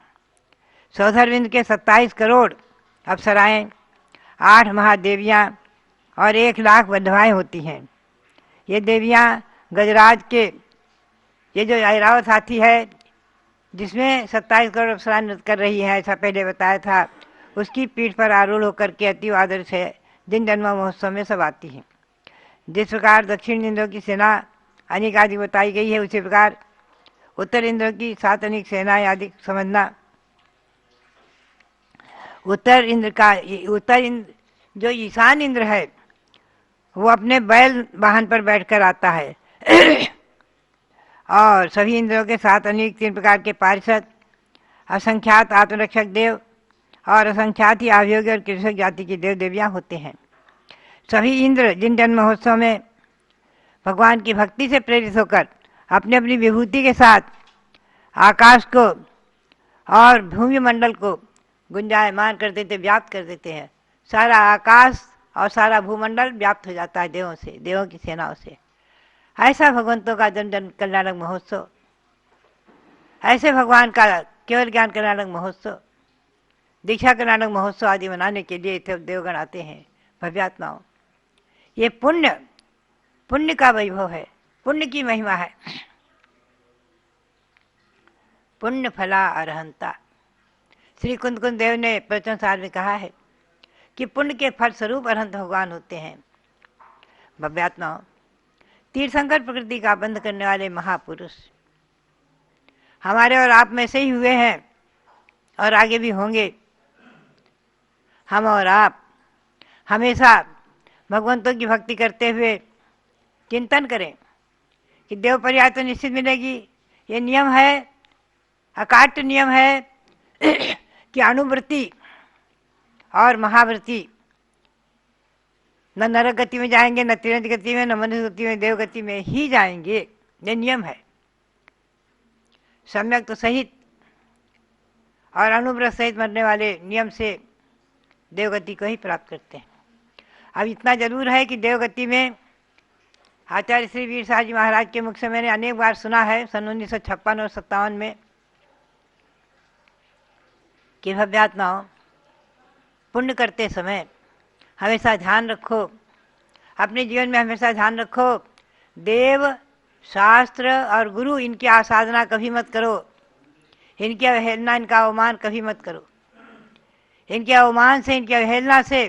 सौधरविंद के 27 करोड़ अप्सराएं, 8 महादेवियाँ और 1 लाख वधवाएँ होती हैं। ये देवियाँ गजराज के, ये जो ऐरावत हाथी है जिसमें 27 करोड़ अप्सराएं नृत्य कर रही हैं, ऐसा पहले बताया था, उसकी पीठ पर आरूढ़ होकर के अतीव आदर से दिन जन्म महोत्सव में सब आती हैं। जिस प्रकार दक्षिण इंद्रों की सेना अनेक आदि बताई गई है, उसी प्रकार उत्तर इंद्रों की 7 अनेक सेनाएं आदि समझना। उत्तर इंद्र जो ईशान इंद्र है वो अपने बैल वाहन पर बैठकर आता है और सभी इंद्रों के 7 अनेक 3 प्रकार के पार्षद, असंख्यात आत्मरक्षक देव और असंख्यात ही आभियोगी और कृषक जाति की देव देवियाँ होते हैं। सभी इंद्र जिन जन्म महोत्सव में भगवान की भक्ति से प्रेरित होकर अपनी अपनी विभूति के साथ आकाश को और भूमि मंडल को गुंजायमान कर देते, व्याप्त कर देते हैं। सारा आकाश और सारा भूमंडल व्याप्त हो जाता है देवों से, देवों की सेनाओं से। ऐसा भगवंतों का जन जन कल्याणक महोत्सव, ऐसे भगवान का केवल ज्ञान कल्याणक महोत्सव, दीक्षा कल्याणक महोत्सव आदि मनाने के लिए देवगण आते हैं, भव्यात्माओं। ये पुण्य का वैभव है, पुण्य की महिमा है। पुण्य फला अरहंता, श्री कुंद देव ने प्रवचन सार में कहा है कि पुण्य के फल स्वरूप अरहंत भगवान होते हैं। भव्यात्माओं, तीर्थंकर प्रकृति का बंध करने वाले महापुरुष हमारे और आप में से ही हुए हैं और आगे भी होंगे। हम और आप हमेशा भगवंतों की भक्ति करते हुए चिंतन करें कि देव पर्याय तो निश्चित मिलेगी। ये नियम है, अकाट्य नियम है कि अणुवृत्ति और महावृत्ति न नरक गति में जाएंगे, न तिरंज गति में, न मनुष्य गति में, देव गति में ही जाएंगे। ये नियम है। सम्यक तो सहित और अनुव्रत सहित मरने वाले नियम से देवगति को ही प्राप्त करते हैं। अब इतना जरूर है कि देवगति में आचार्य श्री वीर साहब जी महाराज के मुख से मैंने अनेक बार सुना है, सन 1956 और 57 में, कि भव्यात्माओं, पुण्य करते समय हमेशा ध्यान रखो, अपने जीवन में हमेशा ध्यान रखो, देव, शास्त्र और गुरु इनकी आसाधना कभी मत करो, इनकी अवहेलना, इनका अवमान कभी मत करो। इनके अवमान से, इनकी अवहेलना से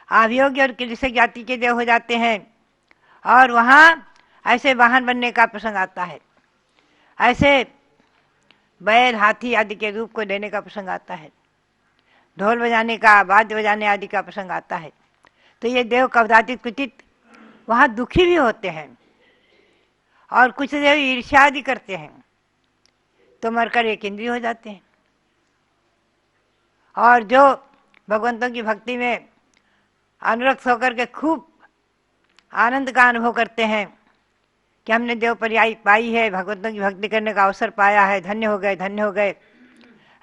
अभियोग्य और कृषक जाति के देव हो जाते हैं और वहाँ ऐसे वाहन बनने का प्रसंग आता है, ऐसे बैल, हाथी आदि के रूप को लेने का प्रसंग आता है, ढोल बजाने का, वाद्य बजाने आदि का प्रसंग आता है। तो ये देव कदाचित कुचित वहाँ दुखी भी होते हैं और कुछ देव ईर्ष्या आदि करते हैं, तो मरकर एक इंद्रिय हो जाते हैं। और जो भगवंतों की भक्ति में अनुरक्त होकर के खूब आनंद का अनुभव करते हैं कि हमने देव पर्याय पाई है, भगवंतों की भक्ति करने का अवसर पाया है, धन्य हो गए, धन्य हो गए,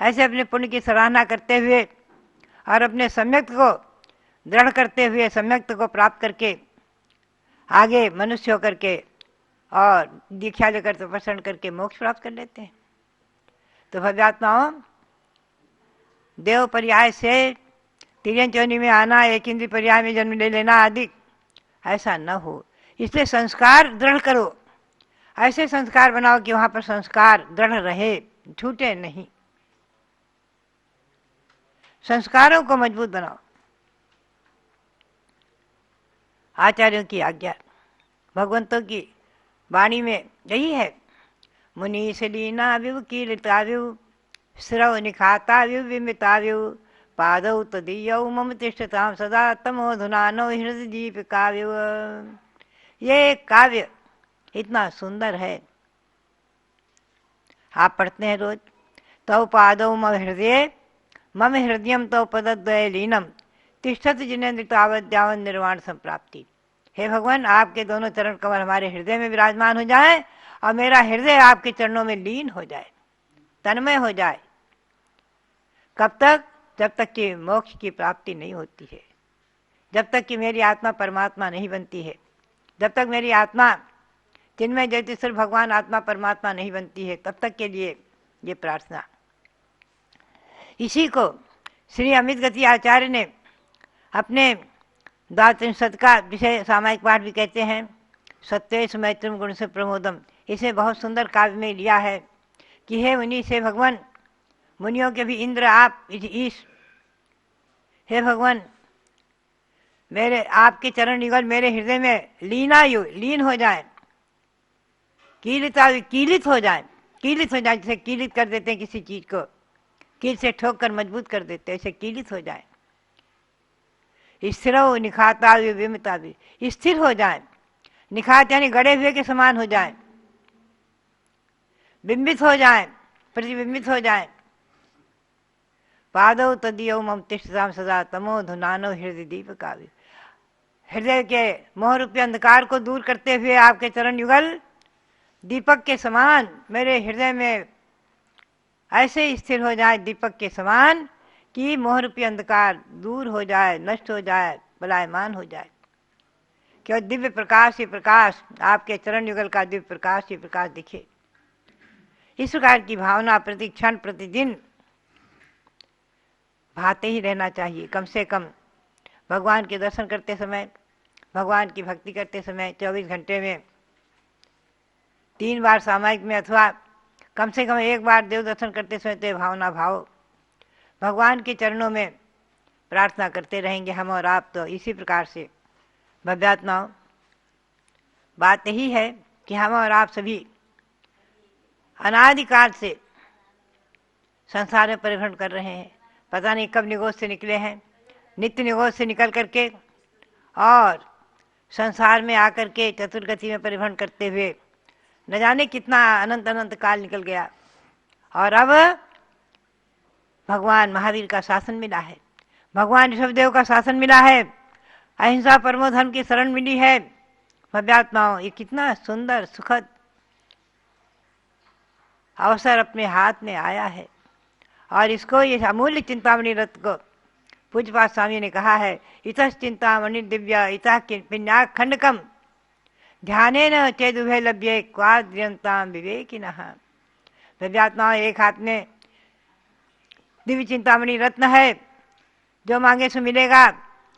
ऐसे अपने पुण्य की सराहना करते हुए और अपने सम्यक्त को दृढ़ करते हुए, सम्यक्त को प्राप्त करके आगे मनुष्य होकर के और दीक्षा लेकर तपस्या करके मोक्ष प्राप्त कर लेते हैं। तो भव्यात्माओं, देव पर्याय से तिर्यंच योनि में आना, एक इंद्रिय पर्याय में जन्म ले लेना आदि ऐसा न हो, इसलिए संस्कार दृढ़ करो। ऐसे संस्कार बनाओ कि वहाँ पर संस्कार दृढ़ रहे, छूटे नहीं। संस्कारों को मजबूत बनाओ। आचार्यों की आज्ञा, भगवंतों की वाणी में यही है, मुनीश लीनाव्यु कीलिताव्यु श्रव निखाताव्यु विमिताव्यु पादौ तदीयौ मम तिष्ठतां सदा तमोधुनानो हृदय दीप काव्य। ये काव्य इतना सुंदर है, आप पढ़ते हैं रोज। तौ पादौ मम हृदय मम हृदयम तौ पदद्वये लीनम तिष्ठत जिनेन्द्र तावत यावत निर्वाण संप्राप्ति। हे भगवान, आपके दोनों चरण कमल हमारे हृदय में विराजमान हो जाए और मेरा हृदय आपके चरणों में लीन हो जाए, तन्मय हो जाए। कब तक? जब तक कि मोक्ष की प्राप्ति नहीं होती है, जब तक कि मेरी आत्मा परमात्मा नहीं बनती है, जब तक मेरी आत्मा जिनमें ज्योतिषर भगवान आत्मा परमात्मा नहीं बनती है, तब तक के लिए ये प्रार्थना। इसी को श्री अमित गति आचार्य ने अपने द्वात्रिंशत् का विषय सामायिक पाठ भी कहते हैं, सत्वेश मैत्रम गुण से प्रमोदम। इसे बहुत सुंदर काव्य में लिया है कि हे मुनि से भगवान, मुनियों के भी इंद्र आप ईश, हे भगवान, मेरे आपके चरण युगल मेरे हृदय में लीन हो जाए, कीलित हो जाए, कीलित हो जाए। जैसे कीलित कर देते हैं किसी चीज को, कील से ठोक कर मजबूत कर देते हैं, ऐसे कीलित हो जाए। स्थिर निखाता विमिता भी, स्थिर हो जाए, निखात यानी गड़े हुए के समान हो जाए, बिंबित हो जाए, प्रतिबिंबित हो जाए। पादौ तदीयौ मम तिष्ठतां सदा तमो धुनानो हृदय दीप काव्य। हृदय के मोह रूपी अंधकार को दूर करते हुए आपके चरण युगल दीपक के समान मेरे हृदय में ऐसे स्थिर हो जाए, दीपक के समान, कि मोह रूपी अंधकार दूर हो जाए, नष्ट हो जाए, पलायमान हो जाए। केवल दिव्य प्रकाश ही प्रकाश, आपके चरण युगल का दिव्य प्रकाश ही प्रकाश दिखे। इस प्रकार की भावना प्रति क्षण प्रतिदिन भाते ही रहना चाहिए। कम से कम भगवान के दर्शन करते समय, भगवान की भक्ति करते समय 24 घंटे में 3 बार सामायिक में, अथवा कम से कम 1 बार देव दर्शन करते समय तो भावना भाव भगवान के चरणों में प्रार्थना करते रहेंगे हम और आप। तो इसी प्रकार से भव्यात्माओं, बात यही है कि हम और आप सभी अनादिकाल से संसार में परिभ्रमण कर रहे हैं। पता नहीं कब निगोद से निकले हैं, नित्य निगोद से निकल करके और संसार में आकर के चतुर्गति में परिभ्रमण करते हुए न जाने कितना अनंत अनंत काल निकल गया, और अब भगवान महावीर का शासन मिला है, भगवान ऋषभदेव का शासन मिला है, अहिंसा परमो धर्म की शरण मिली है। भव्यात्माओं, ये कितना सुंदर सुखद अवसर अपने हाथ में आया है, और इसको, ये अमूल्य चिंतामणि रत्न को पूज्यपाद स्वामी ने कहा है, इतः चिंतामणि दिव्य इतः पिन्याक खंडकम ध्यानेन चेदुभय लभ्ये क्वाद्यंताम विवेकिनः। भव्यात्माओं, एक हाथ में दिव्य चिंतामणि रत्न है, जो मांगे सो मिलेगा,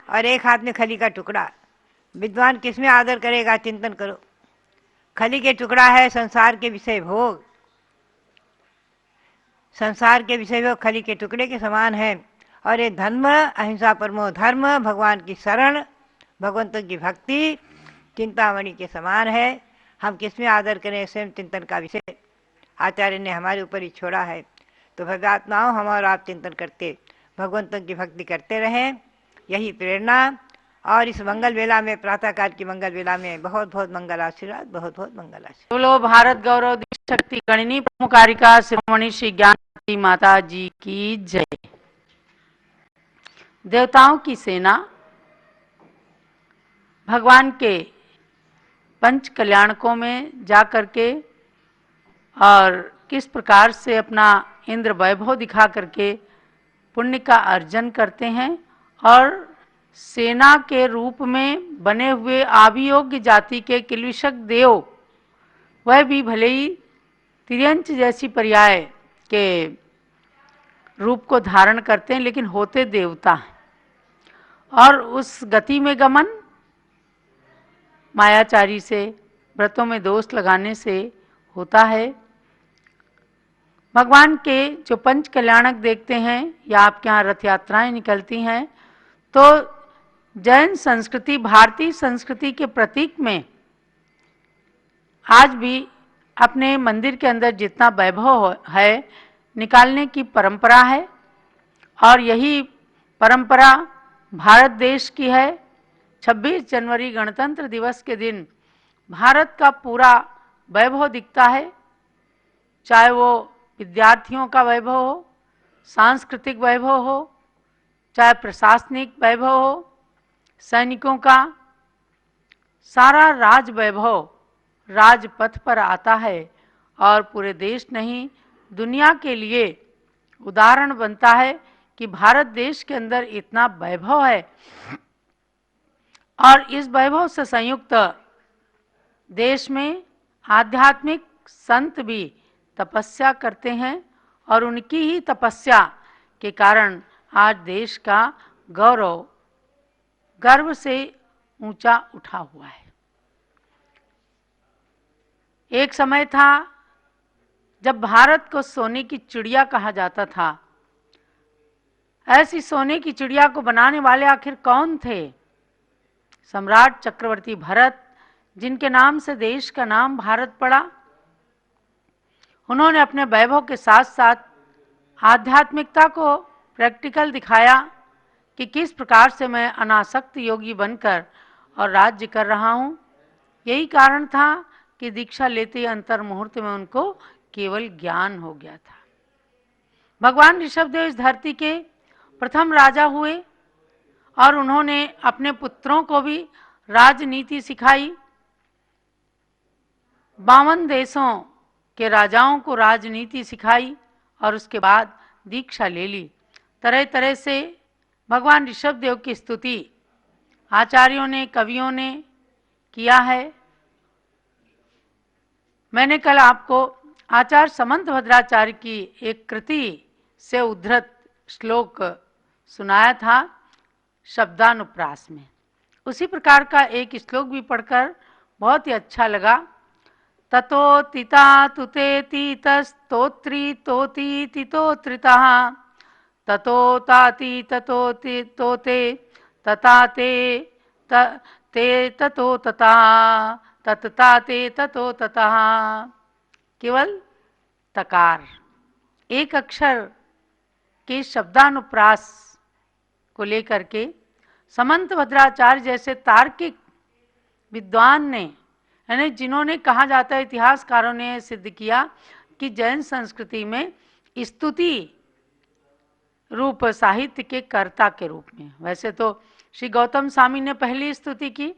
और एक हाथ में खली का टुकड़ा। विद्वान किसमें आदर करेगा, चिंतन करो। खली के टुकड़ा है संसार के विषय भोग, संसार के विषय भोग खली के टुकड़े के समान है, और ये धर्म, अहिंसा परमो धर्म, भगवान की शरण, भगवंतों की भक्ति चिंतामणि के समान है। हम किसमें आदर करें, स्वयं चिंतन का विषय आचार्य ने हमारे ऊपर ही छोड़ा है। तो भव्यात्माओं, हम और आप चिंतन करते भगवंतों की भक्ति करते रहें, यही प्रेरणा। और इस मंगल वेला में, प्रातःकाल की मंगल वेला में बहुत बहुत मंगल आशीर्वाद, बहुत बहुत मंगल आशीर्वाद। बोलो भारत गौरव दी शक्ति गणनी प्रमुखारिका शिरोमणि श्री ज्ञानवती माता जी की जय। देवताओं की सेना भगवान के पंच कल्याणकों में जा करके और किस प्रकार से अपना इंद्र वैभव दिखा करके पुण्य का अर्जन करते हैं, और सेना के रूप में बने हुए आभियोग्य जाति के किल्विषक देव, वह भी भले ही तिर्यंच जैसी पर्याय के रूप को धारण करते हैं, लेकिन होते देवता हैं। और उस गति में गमन मायाचारी से, व्रतों में दोष लगाने से होता है। भगवान के जो पंच कल्याणक देखते हैं, या आपके यहाँ रथ यात्राएं निकलती हैं, तो जैन संस्कृति, भारतीय संस्कृति के प्रतीक में आज भी अपने मंदिर के अंदर जितना वैभव है निकालने की परंपरा है। और यही परंपरा भारत देश की है। 26 जनवरी गणतंत्र दिवस के दिन भारत का पूरा वैभव दिखता है, चाहे वो विद्यार्थियों का वैभव हो, सांस्कृतिक वैभव हो, चाहे प्रशासनिक वैभव हो, सैनिकों का सारा राज वैभव राजपथ पर आता है, और पूरे देश नहीं दुनिया के लिए उदाहरण बनता है कि भारत देश के अंदर इतना वैभव है। और इस वैभव से संयुक्त देश में आध्यात्मिक संत भी तपस्या करते हैं, और उनकी ही तपस्या के कारण आज देश का गौरव गर्व से ऊंचा उठा हुआ है। एक समय था जब भारत को सोने की चिड़िया कहा जाता था। ऐसी सोने की चिड़िया को बनाने वाले आखिर कौन थे? सम्राट चक्रवर्ती भरत, जिनके नाम से देश का नाम भारत पड़ा। उन्होंने अपने वैभव के साथ साथ आध्यात्मिकता को प्रैक्टिकल दिखाया कि किस प्रकार से मैं अनासक्त योगी बनकर और राज्य कर रहा हूँ। यही कारण था कि दीक्षा लेते ही अंतर मुहूर्त में उनको केवल ज्ञान हो गया था। भगवान ऋषभदेव इस धरती के प्रथम राजा हुए, और उन्होंने अपने पुत्रों को भी राजनीति सिखाई। 52 देशों के राजाओं को राजनीति सिखाई, और उसके बाद दीक्षा ले ली। तरह तरह से भगवान ऋषभदेव की स्तुति आचार्यों ने, कवियों ने किया है। मैंने कल आपको आचार्य समंत भद्राचार्य की एक कृति से उद्धृत श्लोक सुनाया था शब्दानुप्रास में। उसी प्रकार का एक श्लोक भी पढ़कर बहुत ही अच्छा लगा। ततो तिता तुते तीतस्तोत्री तोती तितोत्रितः ततो ताति ततो तोते तथा ते ततो तथा ततता ते ततो ततः। केवल तकार एक अक्षर के शब्दानुप्रास को लेकर के समंत भद्राचार्य जैसे तार्किक विद्वान ने, यानी जिन्होंने, कहा जाता है इतिहासकारों ने सिद्ध किया कि जैन संस्कृति में स्तुति रूप साहित्य के कर्ता के रूप में, वैसे तो श्री गौतम स्वामी ने पहली स्तुति की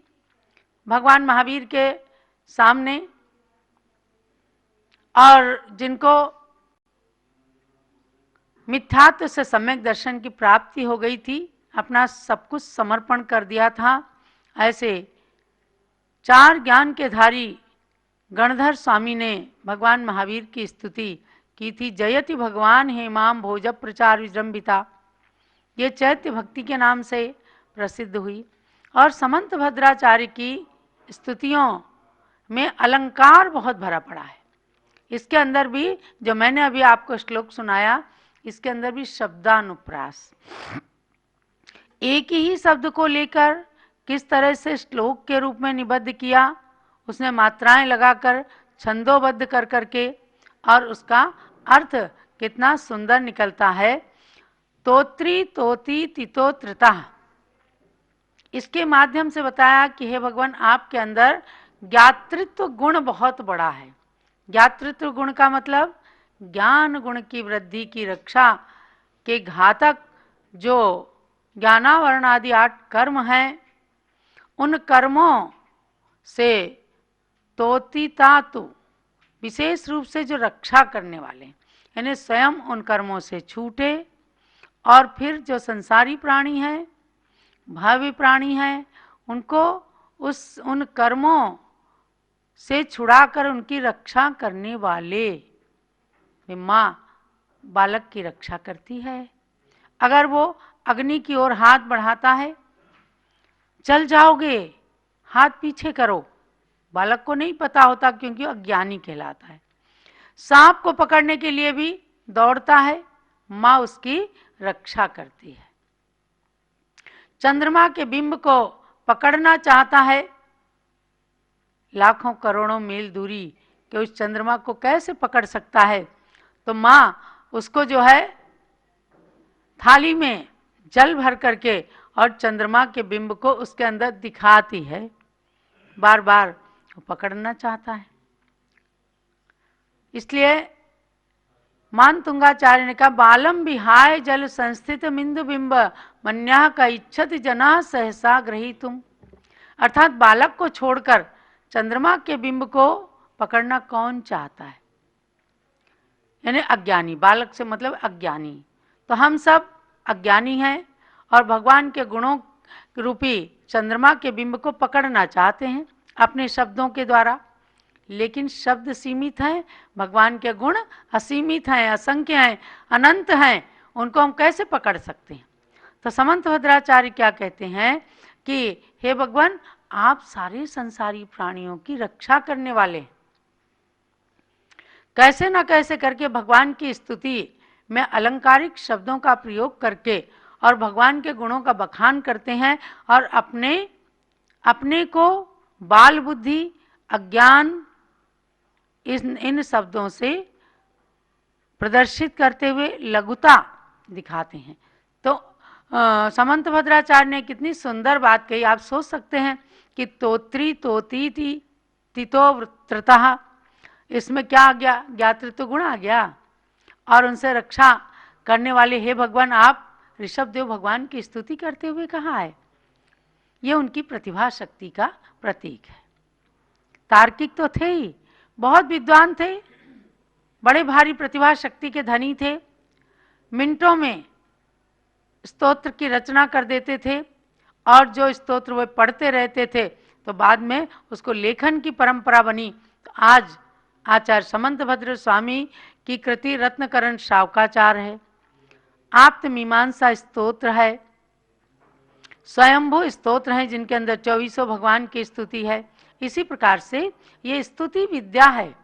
भगवान महावीर के सामने, और जिनको मिथ्यात्व से सम्यक दर्शन की प्राप्ति हो गई थी, अपना सब कुछ समर्पण कर दिया था, ऐसे 4 ज्ञान के धारी गणधर स्वामी ने भगवान महावीर की स्तुति की थी। जयति भगवान हेमाम भोज प्रचार विजृंभिता, ये चैत्य भक्ति के नाम से प्रसिद्ध हुई। और समंत भद्राचार्य की स्तुतियों में अलंकार बहुत भरा पड़ा है। इसके अंदर भी, जो मैंने अभी आपको श्लोक सुनाया, इसके अंदर भी शब्दानुप्रास, एक ही शब्द को लेकर किस तरह से श्लोक के रूप में निबद्ध किया, उसने मात्राएं लगाकर छंदोबद्ध कर करके, और उसका अर्थ कितना सुंदर निकलता है। तोत्री तोती तितोत्रता, इसके माध्यम से बताया कि हे भगवान, आपके अंदर ज्ञातृत्व गुण बहुत बड़ा है। ज्ञातृत्व गुण का मतलब ज्ञान गुण की वृद्धि की रक्षा के घातक जो ज्ञानावरण आदि 8 कर्म हैं, उन कर्मों से तोतितातु, विशेष रूप से जो रक्षा करने वाले, यानी स्वयं उन कर्मों से छूटे, और फिर जो संसारी प्राणी हैं, भावी प्राणी हैं, उनको उन कर्मों से छुड़ाकर उनकी रक्षा करने वाले माँ बालक की रक्षा करती है। अगर वो अग्नि की ओर हाथ बढ़ाता है, चल जाओगे, हाथ पीछे करो, बालक को नहीं पता होता क्योंकि अज्ञानी कहलाता है। सांप को पकड़ने के लिए भी दौड़ता है, माँ उसकी रक्षा करती है। चंद्रमा के बिंब को पकड़ना चाहता है, लाखों करोड़ों मील दूरी के उस चंद्रमा को कैसे पकड़ सकता है, तो माँ उसको जो है थाली में जल भर करके और चंद्रमा के बिंब को उसके अंदर दिखाती है, बार बार वो पकड़ना चाहता है। इसलिए मानतुंगाचार्य ने कहा, बालम विहाय जल संस्थित बिंदु बिंब मन्या का इच्छति जना सहसा ग्रहीतुम, अर्थात बालक को छोड़कर चंद्रमा के बिंब को पकड़ना कौन चाहता है, यानी अज्ञानी। बालक से मतलब अज्ञानी। तो हम सब अज्ञानी हैं और भगवान के गुणों रूपी चंद्रमा के बिंब को पकड़ना चाहते हैं अपने शब्दों के द्वारा, लेकिन शब्द सीमित हैं, भगवान के गुण असीमित हैं, असंख्य हैं, अनंत हैं, उनको हम कैसे पकड़ सकते हैं। तो समंत भद्राचार्य क्या कहते हैं कि हे भगवान, आप सारे संसारी प्राणियों की रक्षा करने वाले, कैसे न कैसे करके भगवान की स्तुति में अलंकारिक शब्दों का प्रयोग करके और भगवान के गुणों का बखान करते हैं, और अपने को बाल बुद्धि, अज्ञान, इन शब्दों से प्रदर्शित करते हुए लघुता दिखाते हैं। तो समंत भद्राचार्य ने कितनी सुंदर बात कही। आप सोच सकते हैं कि तोत्री तोतीति तितोवृत्रतः, इसमें क्या आ गया, ज्ञातृत्व गुण आ गया, और उनसे रक्षा करने वाले हे भगवान, आप ऋषभदेव भगवान की स्तुति करते हुए कहा है। ये उनकी प्रतिभा शक्ति का प्रतीक है। तार्किक तो थे ही, बहुत विद्वान थे, बड़े भारी प्रतिभा शक्ति के धनी थे, मिनटों में स्तोत्र की रचना कर देते थे, और जो स्तोत्र वे पढ़ते रहते थे तो बाद में उसको लेखन की परंपरा बनी। तो आज आचार्य समंत भद्र स्वामी की कृति रत्नकरण शावकाचार है, आप्त मीमांसा स्तोत्र है, स्वयंभू स्तोत्र हैं जिनके अंदर 2400 भगवान की स्तुति है। इसी प्रकार से ये स्तुति विद्या है।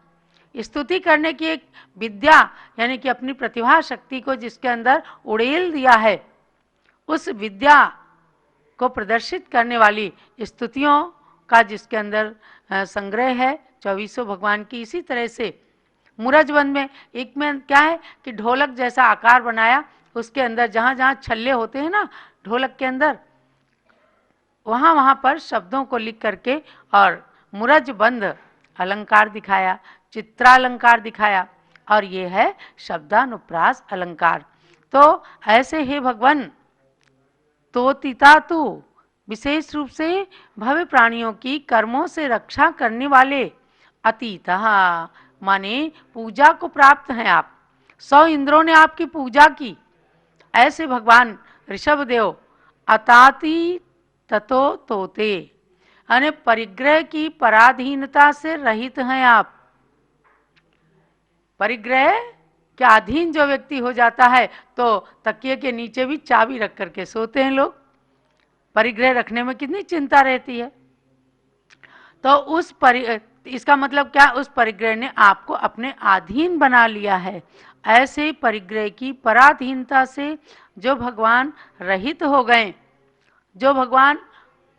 स्तुति करने की एक विद्या, यानी कि अपनी प्रतिभा शक्ति को जिसके अंदर उड़ेल दिया है, उस विद्या को प्रदर्शित करने वाली स्तुतियों का जिसके अंदर संग्रह है 2400 भगवान की। इसी तरह से मूरजबंद में एक में क्या है कि ढोलक जैसा आकार बनाया, उसके अंदर जहाँ जहाँ छल्ले होते हैं ना ढोलक के अंदर, वहाँ पर शब्दों को लिख करके और मुरजबंद अलंकार दिखाया, चित्रालंकार दिखाया, और ये है शब्दानुप्रास अलंकार। तो ऐसे ही भगवान तोतिता तू विशेष रूप से भव्य प्राणियों की कर्मों से रक्षा करने वाले अतीतः माने पूजा को प्राप्त हैं आप। 100 इंद्रों ने आपकी पूजा की, ऐसे भगवान ऋषभदेव अताति ततो तोते, यानी परिग्रह की पराधीनता से रहित हैं आप। परिग्रह के अधीन जो व्यक्ति हो जाता है तो तकिए के नीचे भी चाबी रख करके सोते हैं लोग। परिग्रह रखने में कितनी चिंता रहती है। तो इसका मतलब क्या, उस परिग्रह ने आपको अपने अधीन बना लिया है। ऐसे परिग्रह की पराधीनता से जो भगवान रहित हो गए, जो भगवान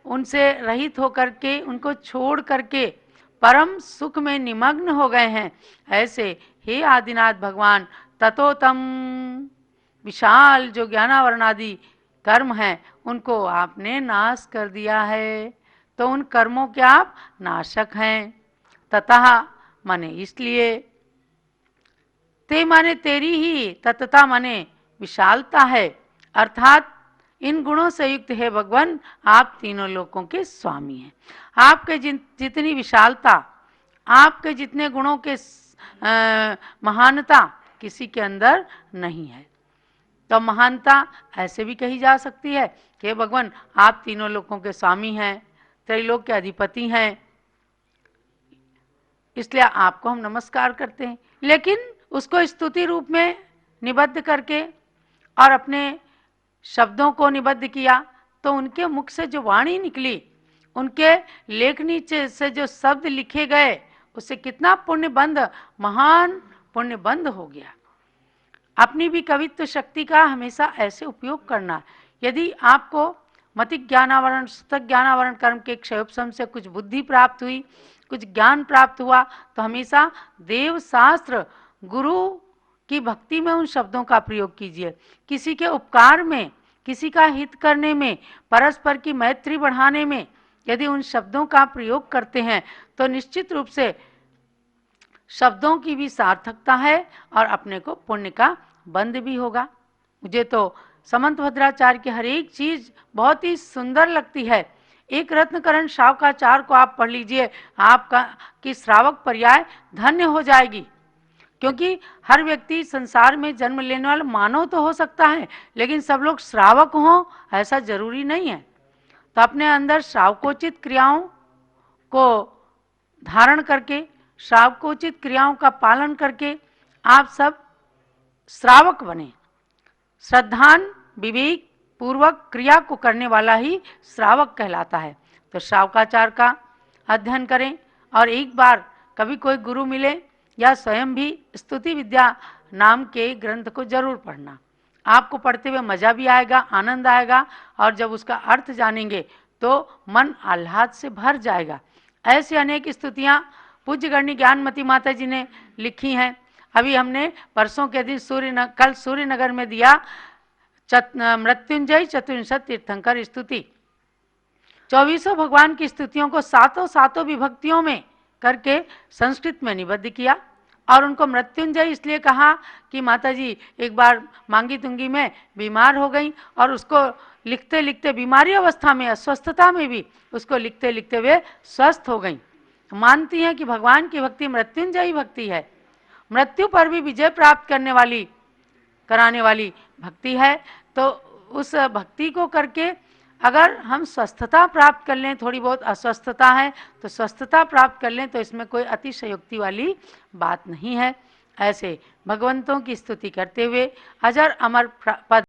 उनसे रहित होकर के, उनको छोड़ करके परम सुख में निमग्न हो गए हैं, ऐसे हे आदिनाथ भगवान ततोतम विशाल जो ज्ञानावरणादि कर्म हैं उनको आपने नाश कर दिया है। तो उन कर्मों के आप नाशक हैं। ततः माने इसलिए, ते माने तेरी ही, ततता माने विशालता है, अर्थात इन गुणों से युक्त है भगवान, आप तीनों लोकों के स्वामी हैं। आपके जितनी विशालता, आपके जितने गुणों के महानता किसी के अंदर नहीं है। तो महानता ऐसे भी कही जा सकती है कि भगवान आप तीनों लोकों के स्वामी हैं, त्रैलोक के अधिपति हैं, इसलिए आपको हम नमस्कार करते हैं। लेकिन उसको स्तुति रूप में निबद्ध करके और अपने शब्दों को निबद्ध किया, तो उनके मुख से जो वाणी निकली, उनके लेखनी से जो शब्द लिखे गए, उससे कितना पुण्यबंध, महान पुण्यबंध हो गया। अपनी भी कवित्व शक्ति का हमेशा ऐसे उपयोग करना। यदि आपको मति ज्ञानावरण, सुतक ज्ञानावरण कर्म के क्षयोपशम से कुछ बुद्धि प्राप्त हुई, कुछ ज्ञान प्राप्त हुआ, तो हमेशा देव शास्त्र गुरु की भक्ति में उन शब्दों का प्रयोग कीजिए। किसी के उपकार में, किसी का हित करने में, परस्पर की मैत्री बढ़ाने में यदि उन शब्दों का प्रयोग करते हैं तो निश्चित रूप से शब्दों की भी सार्थकता है और अपने को पुण्य का बंध भी होगा। मुझे तो समंत भद्राचार्य की हर एक चीज बहुत ही सुंदर लगती है। एक रत्नकरण शावकाचार्य को आप पढ़ लीजिए, आपका की श्रावक पर्याय धन्य हो जाएगी। क्योंकि हर व्यक्ति संसार में जन्म लेने वाला मानव तो हो सकता है, लेकिन सब लोग श्रावक हों ऐसा जरूरी नहीं है। तो अपने अंदर श्रावकोचित क्रियाओं को धारण करके, श्रावकोचित क्रियाओं का पालन करके आप सब श्रावक बने। श्रद्धान विवेक पूर्वक क्रिया को करने वाला ही श्रावक कहलाता है। तो श्रावकाचार का अध्ययन करें, और एक बार कभी कोई गुरु मिले या स्वयं भी स्तुति विद्या नाम के ग्रंथ को जरूर पढ़ना। आपको पढ़ते हुए मजा भी आएगा, आनंद आएगा, और जब उसका अर्थ जानेंगे तो मन आह्लाद से भर जाएगा। ऐसी अनेक स्तुतियाँ पूज्य गणनी ज्ञानमती माता जी ने लिखी हैं। अभी हमने परसों के दिन कल सूर्यनगर में दिया मृत्युंजय चतुर्विंशत तीर्थंकर स्तुति। 24 भगवान की स्तुतियों को सातों विभक्तियों में करके संस्कृत में निबद्ध किया, और उनको मृत्युंजय इसलिए कहा कि माता जी एक बार मांगी तुंगी में बीमार हो गई, और उसको लिखते लिखते बीमारी अवस्था में, अस्वस्थता में भी उसको लिखते लिखते वे स्वस्थ हो गई। मानती हैं कि भगवान की भक्ति मृत्युंजयी भक्ति है, मृत्यु पर भी विजय प्राप्त करने वाली, कराने वाली भक्ति है। तो उस भक्ति को करके अगर हम स्वस्थता प्राप्त कर लें, थोड़ी बहुत अस्वस्थता है तो स्वस्थता प्राप्त कर लें, तो इसमें कोई अतिशयोक्ति वाली बात नहीं है। ऐसे भगवंतों की स्तुति करते हुए अजर अमर पद